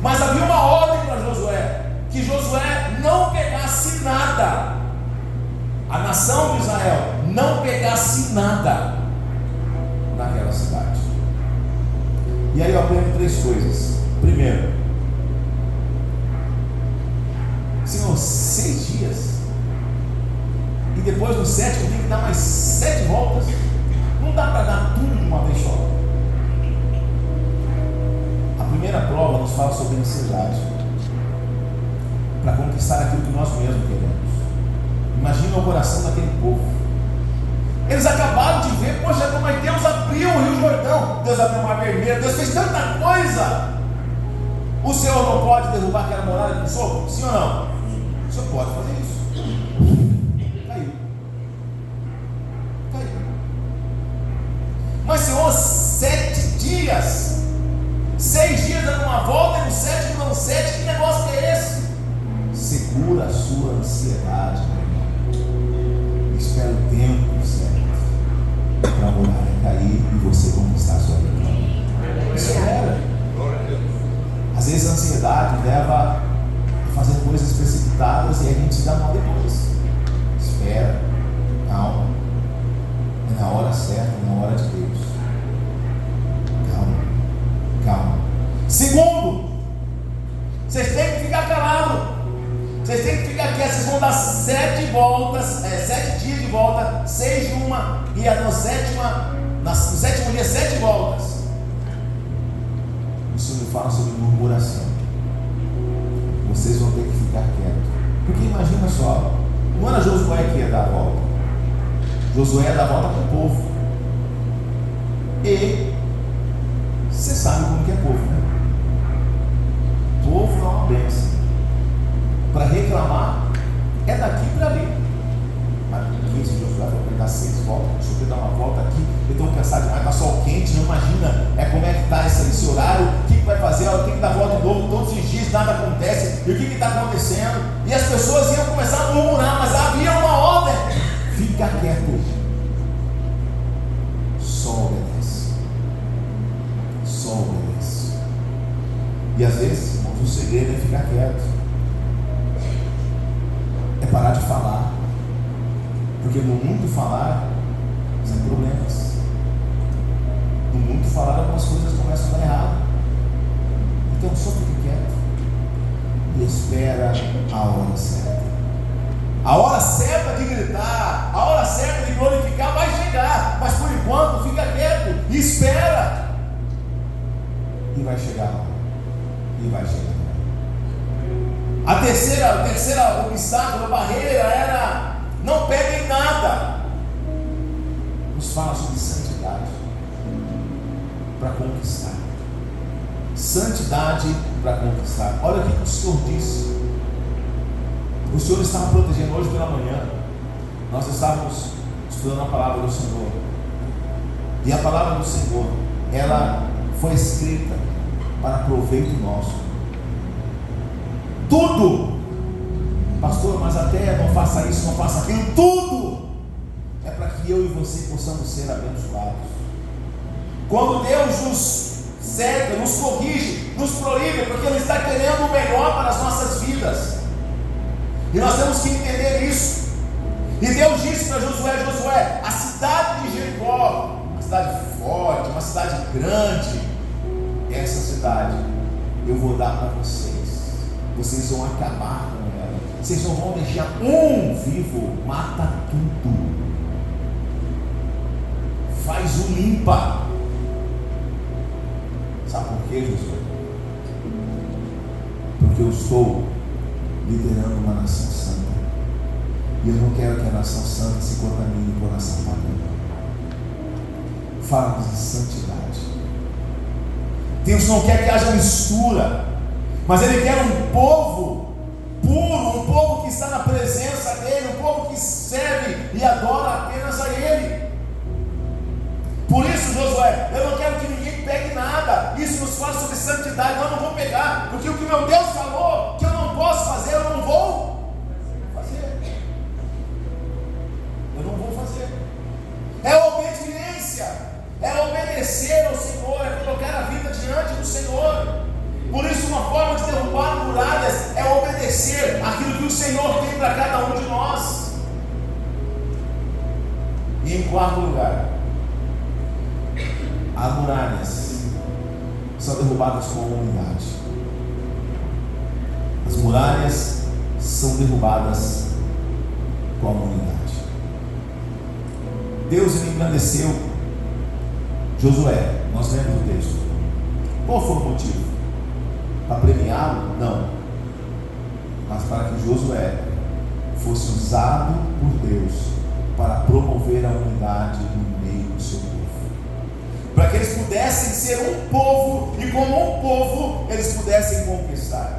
Mas havia uma ordem para Josué, que Josué não pegasse nada. A nação de Israel não pegasse nada naquela cidade. E aí eu aprendo 3 coisas. Primeiro, Senhor, 6 dias, e depois no 7º tem que dar mais 7 voltas. Não dá para dar tudo de uma vez só. A primeira prova nos fala sobre ansiedade para conquistar aquilo que nós mesmos queremos. Imagina o coração daquele povo. Eles acabaram de ver: poxa, mas Deus abriu o Rio Jordão, Deus abriu o Mar Vermelho, Deus fez tanta coisa. O Senhor não pode derrubar aquela muralha com soco? Sim ou não? O Senhor pode fazer isso. Caiu. Mas Senhor, 7 dias, 6 dias dando uma volta, e no 7º dando 7, que negócio que é esse? Segura a sua ansiedade, meu irmão. Espera o tempo certo para a muralha cair e você conquistar a sua vitória. Espera. Às vezes a ansiedade leva a fazer coisas precipitadas e a gente se dá mal depois. Espera, calma. É na hora certa, é na hora de Deus. Calma, calma. Segundo, vocês têm que ficar calados. Vocês têm que ficar quietos. Vocês vão dar 7 voltas, 7 dias de volta, 6 de uma, e no 7º dia 7 voltas. O Senhor me fala sobre murmuração. Vocês vão ter que ficar quietos. Porque imagina só, não era Josué que ia dar a volta. Josué ia dar a volta para o povo. E você sabe como que é povo, né? Povo é uma bênção. Para reclamar é daqui para ali. Mas 15 Josué vai dar 6 voltas. Deixa eu dar uma volta aqui. Eu estou cansado demais, está sol quente. Não imagina como é que está esse horário. O que vai fazer? Eu tenho que dar volta de novo todos os dias, nada acontece. E o que está acontecendo? E as pessoas iam começar a murmurar, mas havia uma ordem: fica quieto, só obedece, só obedece. E às vezes, irmãos, o segredo é ficar quieto, é parar de falar, porque no muito falar são problemas. No muito falar, algumas coisas começam a dar errado. Então só fique quieto e espera a hora certa. A hora certa de gritar, a hora certa de glorificar vai chegar, mas por enquanto fica quieto e espera. E vai chegar a hora. E vai chegar a hora. A terceira obstáculo, a barreira era: não peguem nada. Nos fala sobre santidade para conquistar. Santidade para conquistar. Olha o que o Senhor disse. O Senhor estava protegendo hoje pela manhã. Nós estávamos estudando a palavra do Senhor. E a palavra do Senhor, ela foi escrita para proveito nosso. Tudo, pastor, mas até não faça isso, não faça aquilo. Tudo é para que eu e você possamos ser abençoados. Quando Deus nos cerca, nos corrige, nos proíbe, porque Ele está querendo o melhor para as nossas vidas. E nós temos que entender isso. E Deus disse para Josué: Josué, a cidade de Jericó, uma cidade forte, uma cidade grande, essa cidade eu vou dar para vocês. Vocês vão acabar com ela. Vocês não vão deixar um vivo. Mata tudo. Faz o limpa. Sabe por quê, Josué? Porque eu estou liderando uma nação santa. E eu não quero que a nação santa se contamine com a nação pagã. Fala-nos de santidade. Deus não quer que haja mistura, mas Ele quer um povo puro, um povo que está na presença dEle, um povo que serve e adora apenas a Ele. Por isso, Josué, eu não quero que ninguém pegue nada. Isso nos fala sobre santidade. Eu não vou pegar, porque o que meu Deus falou que eu não posso fazer, eu não vou fazer. Eu não vou fazer. É obediência, é obedecer ao Senhor, é colocar a vida diante do Senhor. Por isso, uma forma de derrubar muralhas é obedecer aquilo que o Senhor tem para cada um de nós. E em quarto lugar, as muralhas são derrubadas com a unidade. As muralhas são derrubadas com a unidade. Deus engrandeceu Josué. Nós lemos o texto. Qual foi o motivo? Para premiá-lo? Não. Mas para que Josué fosse usado por Deus para promover a unidade no meio do seu povo. Para que eles pudessem ser um povo, e como um povo, eles pudessem conquistar.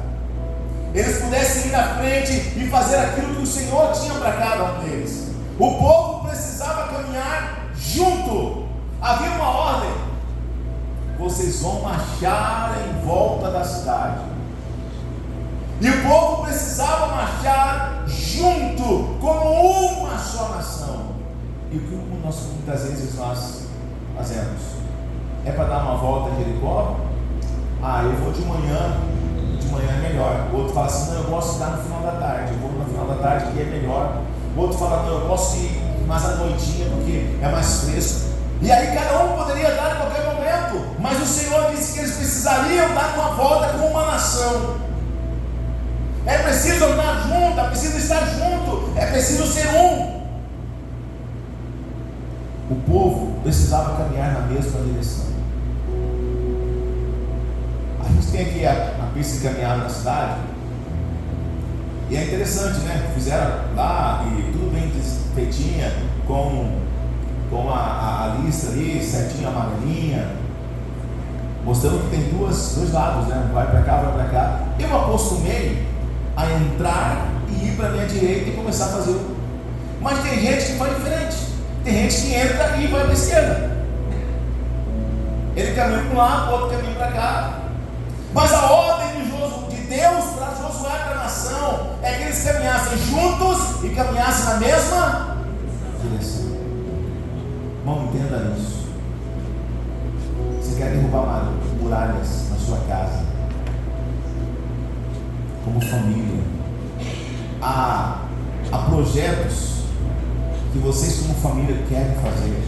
Eles pudessem ir à frente e fazer aquilo que o Senhor tinha para cada um deles. O povo precisava caminhar junto. Havia uma ordem: vocês vão marchar em volta da cidade. E o povo precisava marchar junto, como uma só nação. E o que muitas vezes nós fazemos? É para dar uma volta em Jericó? Eu vou de manhã é melhor. O outro fala assim: não, eu gosto de dar no final da tarde, eu vou no final da tarde que é melhor. O outro fala: não, eu gosto de ir mais à noitinha porque é mais fresco. E aí cada um poderia dar em qualquer momento, mas o Senhor disse que eles precisariam dar uma volta como uma nação. É preciso andar junto, é preciso estar junto, é preciso ser um. O povo precisava caminhar na mesma direção. A gente tem aqui a pista de caminhada na cidade, e é interessante, né? Fizeram lá e tudo bem feitinha, com a lista ali, certinha, amarelinha, mostrando que tem dois lados, né? Vai para cá, vai para cá. Eu acostumei a entrar e ir para a minha direita e começar a fazer o. Mas tem gente que faz diferente. Tem gente que entra e vai para a esquerda. Ele caminha para um lado, o outro caminha para cá. Mas a ordem de Deus para Josué, para a nação, é que eles caminhassem juntos e caminhassem na mesma direção. Irmão, entenda isso. Você quer derrubar muralhas na sua casa, como família. Há projetos que vocês como família querem fazer.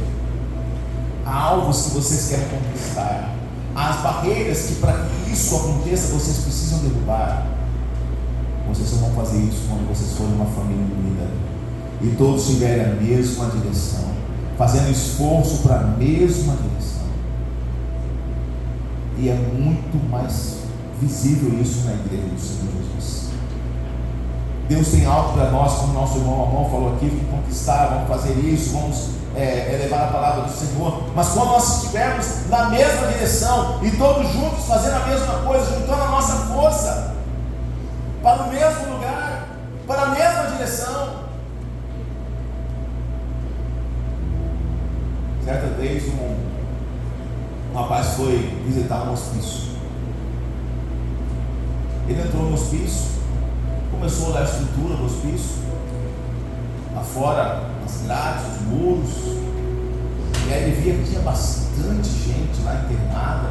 Há alvos que vocês querem conquistar. Há as barreiras que para que isso aconteça vocês precisam derrubar. Vocês só vão fazer isso quando vocês forem uma família unida e todos tiverem a mesma direção, fazendo esforço para a mesma direção. E é muito mais visível isso na igreja do Senhor Jesus. Deus tem algo para nós, como nosso irmão Amon falou aqui: vamos conquistar, vamos fazer isso, vamos levar a palavra do Senhor. Mas quando nós estivermos na mesma direção e todos juntos fazendo a mesma coisa, juntando a nossa força para o mesmo lugar, para a mesma direção. Certa vez um rapaz foi visitar um hospício. Ele entrou no hospício, começou a olhar a estrutura do hospício, lá fora, as grades, os muros, e aí ele via que tinha bastante gente lá internada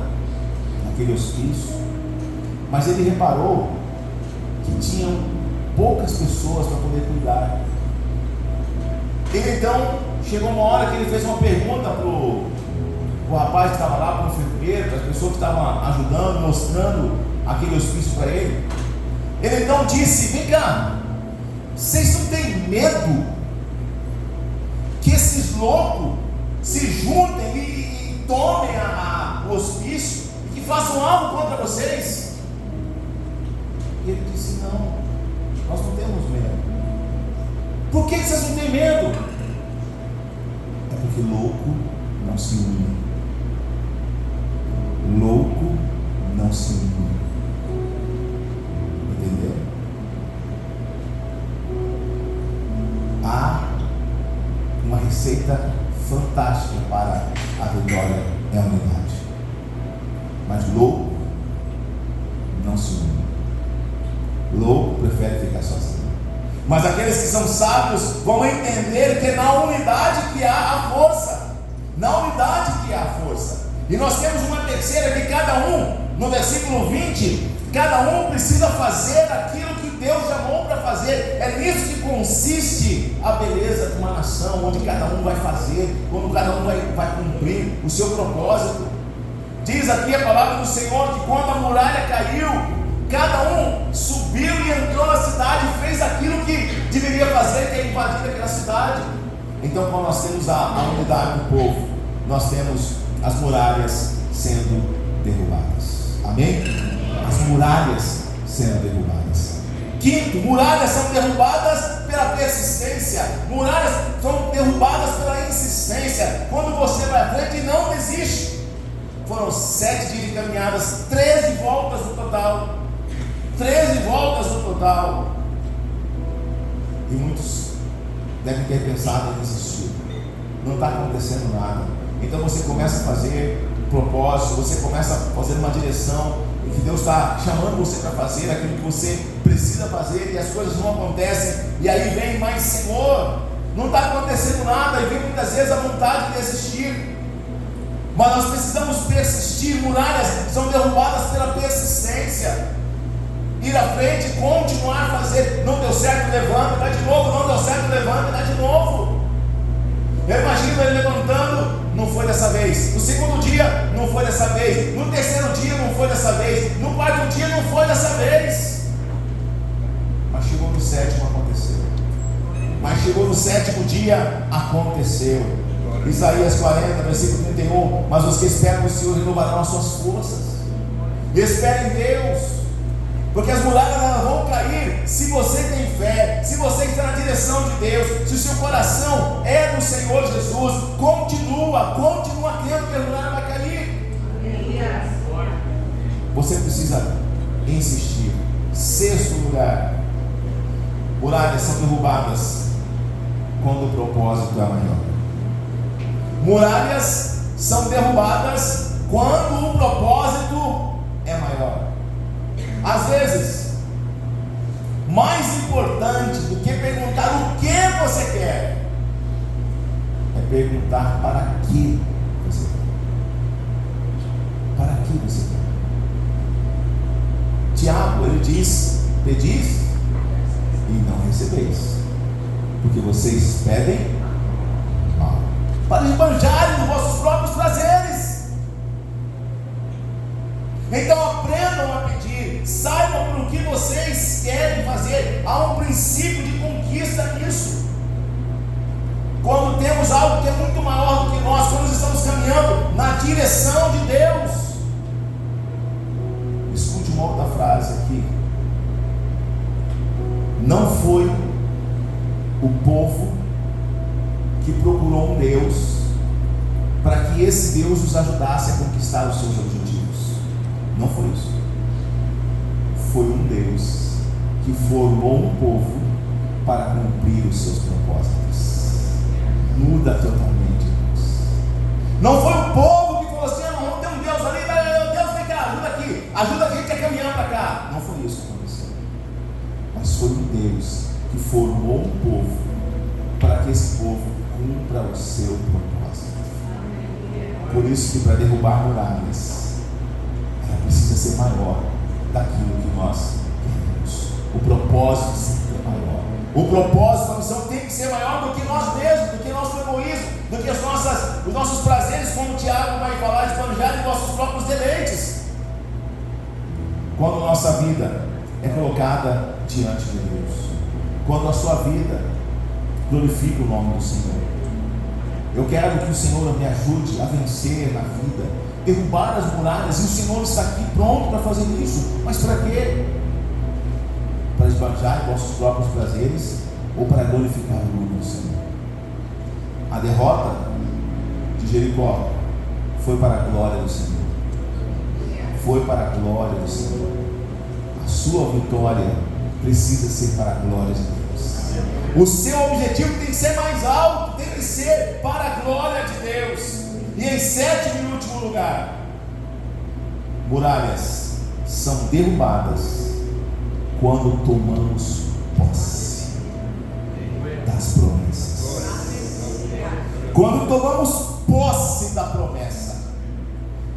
naquele hospício, mas ele reparou que tinham poucas pessoas para poder cuidar. Ele então chegou uma hora que ele fez uma pergunta para o rapaz que estava lá, para o enfermeiro, para as pessoas que estavam ajudando, mostrando aquele hospício para ele. Ele então disse: vem cá, vocês não têm medo que esses loucos se juntem e tomem o hospício e que façam algo contra vocês? E ele disse: não, nós não temos medo. Por que vocês não têm medo? É porque louco não se une. Louco não se une. Entendeu? Há uma receita fantástica para a vitória, é a unidade. Mas louco não se une. Louco prefere ficar sozinho. Mas aqueles que são sábios vão entender que é na unidade que há a força. Na unidade que há a força. E nós temos uma terceira que cada um, no versículo 20, cada um precisa fazer aquilo que Deus chamou para fazer. É nisso que consiste a beleza de uma nação, onde cada um vai fazer, quando cada um vai cumprir o seu propósito. Diz aqui a palavra do Senhor que quando a muralha caiu, cada um subiu e entrou na cidade e fez aquilo que deveria fazer, que é invadir aquela cidade. Então, quando nós temos a unidade do povo, nós temos as muralhas sendo derrubadas. Amém? As muralhas sendo derrubadas. Quinto, muralhas são derrubadas pela persistência. Muralhas são derrubadas pela insistência. Quando você vai à frente e não desiste. Foram 7 dias de caminhadas, 13 voltas no total. 13 voltas no total. E muitos devem ter pensado em desistir. Não está acontecendo nada. Então você começa a fazer propósito, você começa a fazer uma direção em que Deus está chamando você para fazer aquilo que você precisa fazer, e as coisas não acontecem, e aí vem mais: Senhor, não está acontecendo nada, e vem muitas vezes a vontade de desistir. Mas nós precisamos persistir. Muralhas são derrubadas pela persistência. Ir à frente, continuar a fazer. Não deu certo, levanta, dá de novo. Não deu certo, levanta, dá de novo. Eu imagino ele levantando, não foi dessa vez. No segundo dia, não foi dessa vez. No terceiro dia, não foi dessa vez. No quarto dia, não foi dessa vez. Mas chegou no sétimo, aconteceu. Mas chegou no sétimo dia, aconteceu. Isaías 40, versículo 31. Mas os que esperam no Senhor renovarão as suas forças. Espere em Deus, porque as muralhas elas vão cair se você tem fé, se você está na direção de Deus, se o seu coração é do Senhor Jesus. Continua crendo que a muralha vai cair. Você precisa insistir. Sexto lugar, muralhas são derrubadas quando o propósito é maior. Muralhas são derrubadas quando o propósito é maior. Às vezes, mais importante do que perguntar o que você quer, é perguntar para que você quer. Para que você quer? Tiago, ele diz: pedis e não recebeis, porque vocês pedem mal, para esbanjarem nos vossos próprios prazeres. Então aprendam a pedir, saibam por que vocês querem fazer. Há um princípio de conquista nisso. Quando temos algo que é muito maior do que nós, quando estamos caminhando na direção de Deus. Escute uma outra frase aqui. Não foi o povo que procurou um Deus para que esse Deus os ajudasse a conquistar os seus objetivos. Não foi isso. Foi um Deus que formou um povo para cumprir os seus propósitos. Muda totalmente, Deus. Não foi o povo que falou assim: não, tem um Deus ali, Deus vem cá, ajuda a gente a caminhar para cá. Não foi isso que aconteceu. Mas foi um Deus que formou um povo para que esse povo cumpra o seu propósito. Por isso que para derrubar muralhas, ela precisa ser maior daquilo que nós queremos. O propósito sempre é maior. O propósito, a missão tem que ser maior do que nós mesmos, do que nosso egoísmo, do que os nossos prazeres, como o Tiago vai falar, de planejar em nossos próprios deleites. Quando a nossa vida é colocada diante de Deus, quando a sua vida glorifica o nome do Senhor. Eu quero que o Senhor me ajude a vencer na vida, derrubar as muralhas, e o Senhor está aqui pronto para fazer isso. Mas para quê? Para esbanjar em vossos próprios prazeres ou para glorificar o nome do Senhor? A derrota de Jericó foi para a glória do Senhor. Foi para a glória do Senhor. A sua vitória precisa ser para a glória de Deus. O seu objetivo tem que ser mais alto, tem que ser para a glória de Deus. E em sétimo e último lugar, muralhas são derrubadas quando tomamos posse das promessas. Quando tomamos posse da promessa.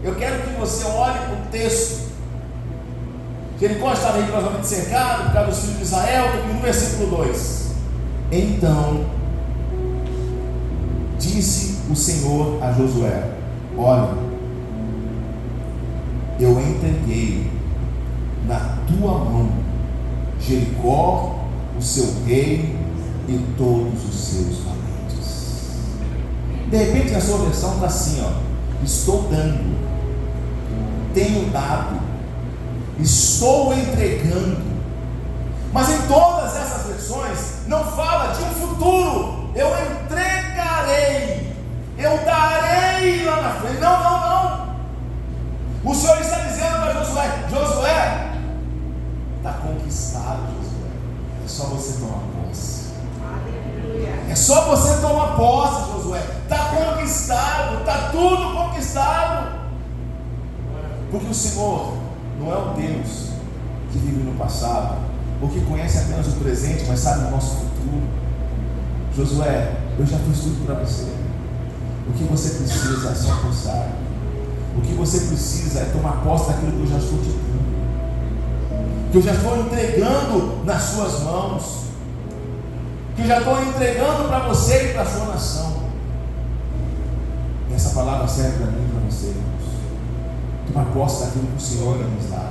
Eu quero que você olhe para o texto. Jericó estava rigorosamente cercado por causa dos filhos de Israel, no versículo 2. Então disse o Senhor a Josué: olha, eu entreguei na tua mão Jericó, o seu rei e todos os seus valentes. De repente a sua versão está assim, ó: estou dando, tenho dado, estou entregando. Mas em todas essas versões não fala de um futuro. Eu entregarei, eu darei lá na frente. Não, não, não. O Senhor está dizendo para Josué: Josué, está conquistado, Josué. É só você tomar posse. É só você tomar posse, Josué. Está conquistado, está tudo conquistado. Porque o Senhor não é um Deus que vive no passado, ou que conhece apenas o presente, mas sabe o nosso futuro. Josué, eu já fiz tudo para você. O que você precisa é só pensar. O que você precisa é tomar posse daquilo que eu já estou te dando, que eu já estou entregando nas suas mãos, que eu já estou entregando para você e para a sua nação. E essa palavra serve para mim e para você, irmãos. Tomar posse daquilo que o Senhor nos dá.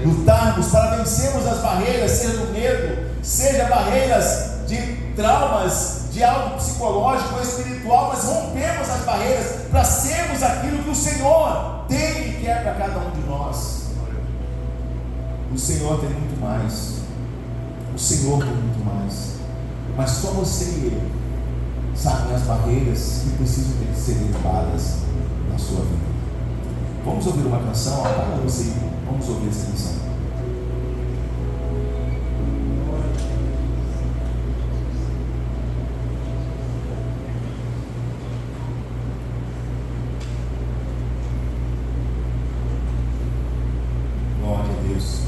Lutarmos para vencermos as barreiras, seja do medo, seja barreiras de traumas, de algo psicológico ou espiritual, mas rompemos as barreiras para sermos aquilo que o Senhor tem e quer para cada um de nós. O Senhor tem muito mais. O Senhor tem muito mais. Mas só você e Ele sabem as barreiras que precisam ser derrubadas na sua vida. Vamos ouvir uma canção? Apaga você. Vamos ouvir essa canção. Glória a Deus.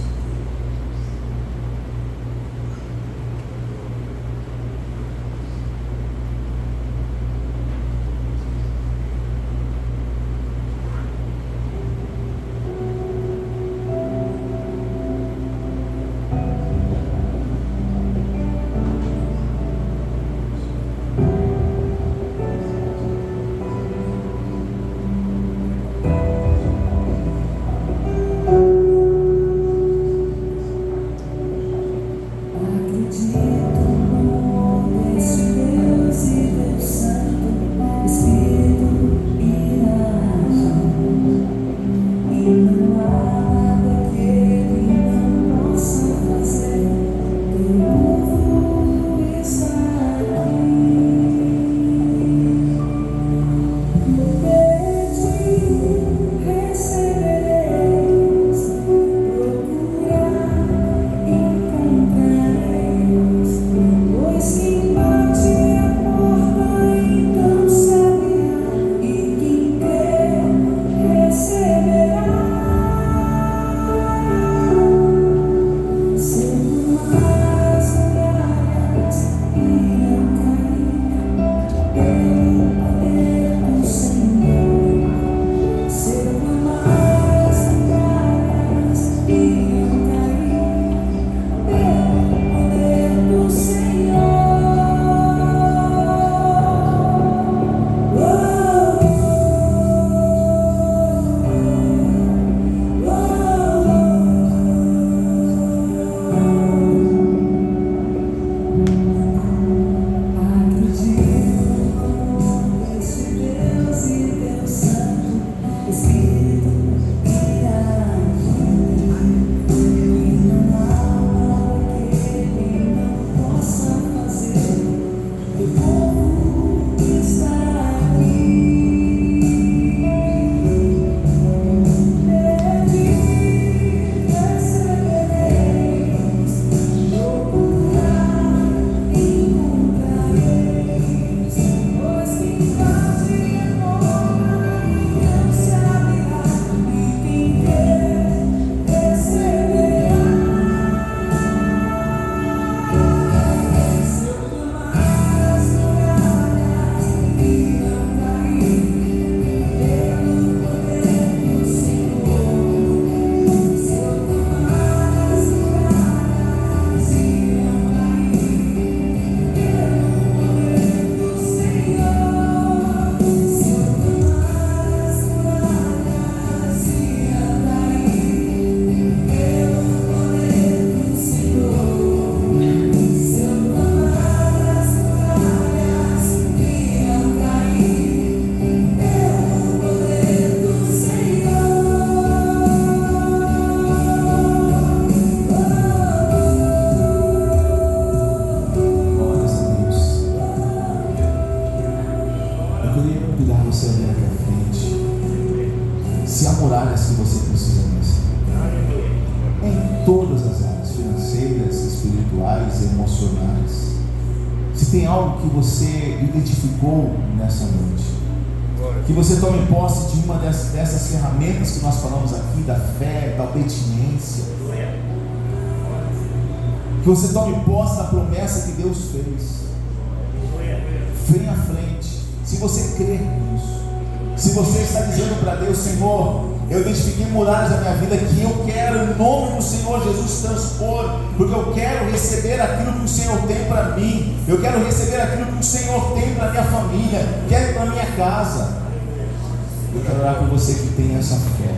todas as áreas, financeiras, espirituais, emocionais. Se tem algo que você identificou nessa noite, que você tome posse de uma dessas ferramentas que nós falamos aqui, da fé, da obediência, que você tome posse da promessa que Deus fez. Venha à frente, se você crer nisso, se você está dizendo para Deus: Senhor, eu identifiquei muralhas da minha vida que eu quero, em nome do Senhor Jesus, transpor, porque eu quero receber aquilo que o Senhor tem para mim, eu quero receber aquilo que o Senhor tem para minha família, quero para minha casa. Eu quero orar por você que tem essa fé,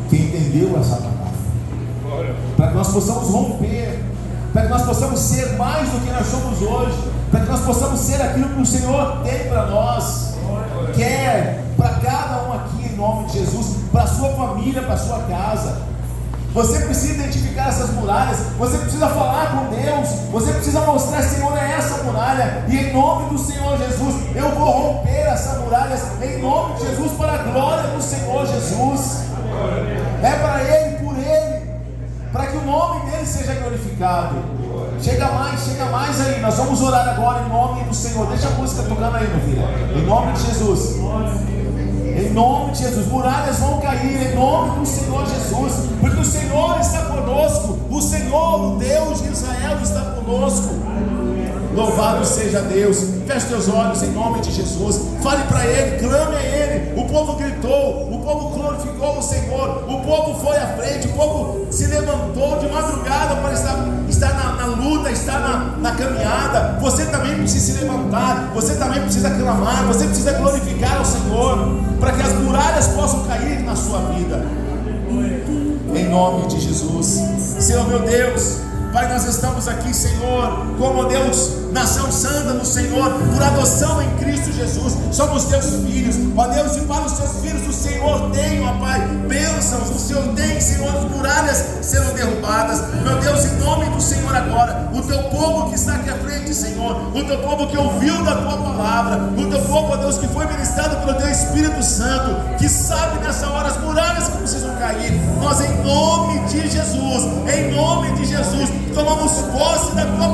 que entendeu essa palavra, para que nós possamos romper, para que nós possamos ser mais do que nós somos hoje, para que nós possamos ser aquilo que o Senhor tem para nós, quer para cada um aqui, em nome de Jesus, para a sua família, para a sua casa. Você precisa identificar essas muralhas, você precisa falar com Deus, você precisa mostrar: Senhor, é essa muralha, e em nome do Senhor Jesus, eu vou romper essas muralhas, em nome de Jesus, para a glória do Senhor Jesus. É para Ele, por Ele, para que o nome dEle seja glorificado. Chega mais aí, nós vamos orar agora em nome do Senhor. Deixa a música tocando aí, meu filho, em nome de Jesus. Em nome de Jesus, muralhas vão cair em nome do Senhor Jesus, porque o Senhor está conosco, o Senhor, o Deus de Israel, está conosco. Louvado seja Deus. Feche teus olhos em nome de Jesus, fale para Ele, clame a Ele. O povo gritou, o povo glorificou o Senhor, o povo foi à frente, o povo se levantou de madrugada para estar na luta, estar na caminhada. Você também precisa se levantar, você também precisa clamar, você precisa glorificar ao Senhor, para que as muralhas possam cair na sua vida, em nome de Jesus. Senhor meu Deus, Pai, nós estamos aqui, Senhor, como Deus, nação santa do Senhor, por adoção em Cristo Jesus, somos teus filhos, ó Deus, e para os teus filhos o Senhor tem, ó Pai, bênçãos, o Senhor tem, Senhor, as muralhas serão derrubadas, meu Deus, em nome do Senhor agora, o teu povo que está aqui à frente, Senhor, o teu povo que ouviu da tua palavra, o teu povo, ó Deus, que foi ministrado pelo teu Espírito Santo, que sabe nessa hora as muralhas que precisam cair, nós em nome de Jesus, tomamos posse da tua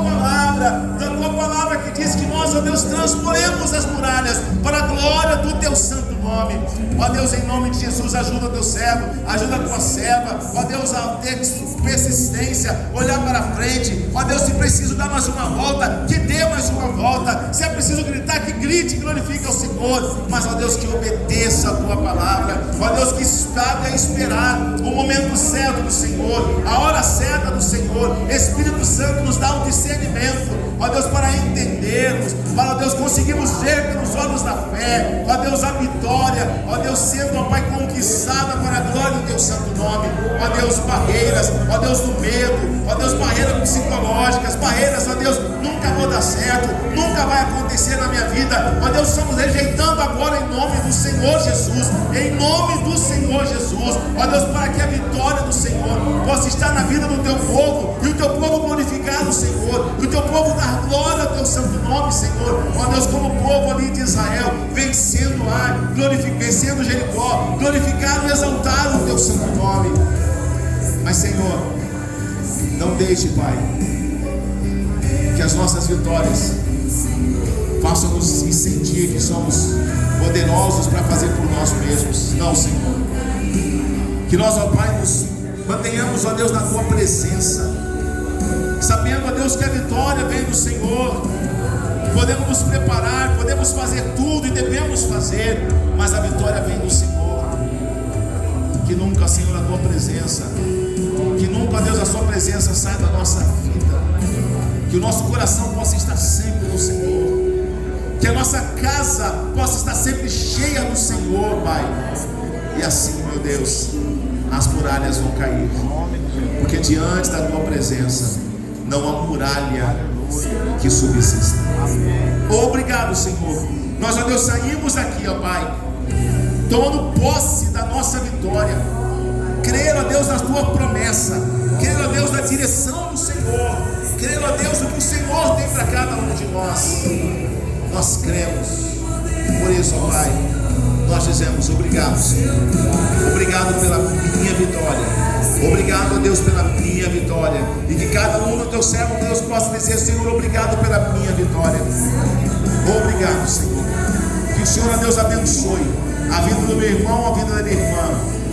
palavra que diz que nós, ó Deus, transporemos as muralhas para a glória do teu santo nome. Ó Deus, em nome de Jesus, ajuda o teu servo, ajuda a tua serva, ó Deus, a ter persistência, olhar para frente. Ó Deus, se preciso dar mais uma volta, que dê mais uma volta. Se é preciso gritar, que grite, glorifique ao Senhor. Mas, ó Deus, que obedeça a tua palavra. Ó Deus, que saiba esperar o momento certo do Senhor, a hora certa do Senhor. Espírito Santo nos dá um discernimento, ó Deus, para entendermos, para, ó Deus, conseguirmos ver pelos olhos da fé, ó Deus, a vitória, ó Deus, sendo, ó Pai, conquistada para a glória do teu santo nome. Ó Deus, barreiras, ó Deus, do medo, ó Deus, barreiras psicológicas, barreiras, ó Deus, nunca vou dar certo, nunca vai acontecer na minha vida, ó Deus, estamos rejeitando agora em nome do Senhor Jesus, em nome do Senhor Jesus, ó Deus, para que a vitória do Senhor possa estar na vida do teu povo, e o teu povo glorificar o Senhor, e o teu povo dar glória ao teu santo nome, Senhor. Ó Deus, como o povo ali de Israel, vencendo Ai, vencendo Jericó, glorificado e exaltado o teu santo nome. Mas, Senhor, não deixe, Pai, que as nossas vitórias façam nos sentir que somos poderosos para fazer por nós mesmos. Não, Senhor, que nós, ó Pai, nos mantenhamos, ó Deus, na tua presença, sabendo, ó Deus, que a vitória vem do Senhor. Podemos nos preparar, podemos fazer tudo e devemos fazer, mas a vitória vem do Senhor. Que nunca, Senhor, a tua presença, que nunca, ó Deus, a sua presença saia da nossa vida, que o nosso coração possa estar sempre no Senhor, que a nossa casa possa estar sempre cheia do Senhor, Pai. E assim, meu Deus, as muralhas vão cair, porque diante da tua presença não há muralha que subsista. Obrigado, Senhor. Nós, ó Deus, saímos aqui, ó Pai, tomando posse da nossa vitória, crer, ó Deus, na tua promessa, crer, ó Deus, na direção do Senhor, crer, ó Deus, no que o Senhor tem para cada um de nós. Nós cremos. Por isso, ó Pai, nós dizemos obrigado, Senhor. Obrigado pela minha vitória. Obrigado, ó Deus, pela minha vitória. E que cada um do teu servo, Deus, possa dizer: Senhor, obrigado pela minha vitória. Obrigado, Senhor. Que o Senhor, ó Deus, abençoe a vida do meu irmão, a vida da minha irmã.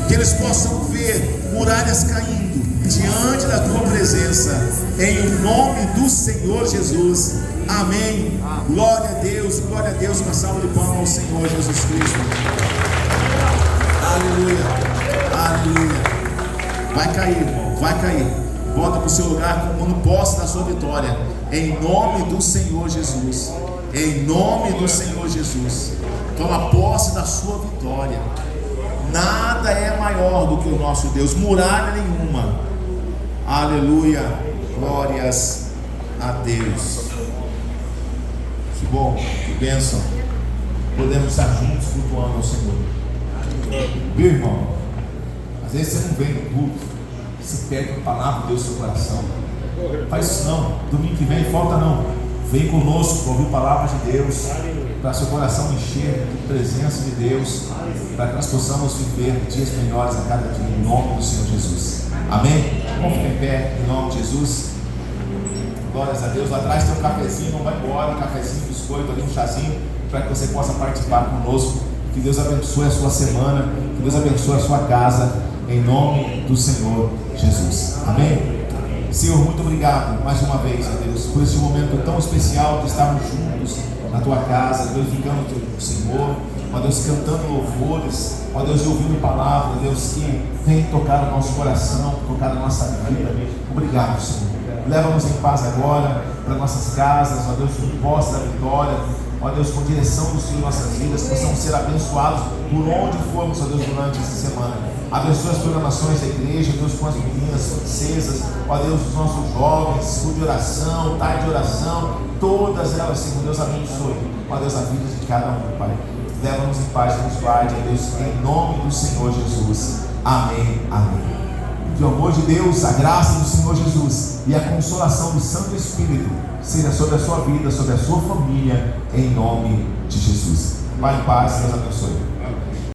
Que eles possam ver muralhas caindo diante da tua presença, em nome do Senhor Jesus. Amém. Glória a Deus, uma salva de palmas ao Senhor Jesus Cristo. Aleluia, aleluia. Vai cair, irmão, vai cair. Volta para o seu lugar como posse da sua vitória, em nome do Senhor Jesus. Em nome do Senhor Jesus. Toma posse da sua vitória. Nada é maior do que o nosso Deus, muralha nenhuma. Aleluia, glórias a Deus. Que bom, que bênção. Podemos estar juntos cultuando ao Senhor. Meu irmão, às vezes você não vem no culto, você perde a palavra de Deus no seu coração. Faz isso não, domingo que vem falta não. Vem conosco para ouvir a palavra de Deus, para seu coração encher de presença de Deus, para que nós possamos viver dias melhores a cada dia, em nome do Senhor Jesus. Amém? Vamos ficar em pé, em nome de Jesus. Glórias a Deus. Lá atrás tem um cafezinho, não vai embora, um cafezinho, biscoito, ali um chazinho, para que você possa participar conosco. Que Deus abençoe a sua semana, que Deus abençoe a sua casa, em nome do Senhor Jesus. Amém? Senhor, muito obrigado mais uma vez, ó Deus, por esse momento tão especial de estarmos juntos na tua casa, glorificando o teu Senhor, ó Deus, cantando louvores, ó Deus, ouvindo palavra, ó Deus, que vem tocar o nosso coração, tocar a nossa vida. Obrigado, Senhor. Leva-nos em paz agora para nossas casas, ó Deus, com posse da vitória, ó Deus, com direção do Senhor em nossas vidas, possamos ser abençoados por onde formos, ó Deus, durante essa semana. Abençoa as programações da igreja, Deus, com as meninas, princesas, ó Deus, os nossos jovens, escudo de oração, tarde de oração, todas elas, Senhor, Deus, abençoe, ó Deus, a vida de cada um, Pai. Leva-nos em paz, nos guarde, ó Deus, em nome do Senhor Jesus. Amém, amém. Que o amor de Deus, a graça do Senhor Jesus e a consolação do Santo Espírito seja sobre a sua vida, sobre a sua família, em nome de Jesus. Vai em paz, Deus abençoe.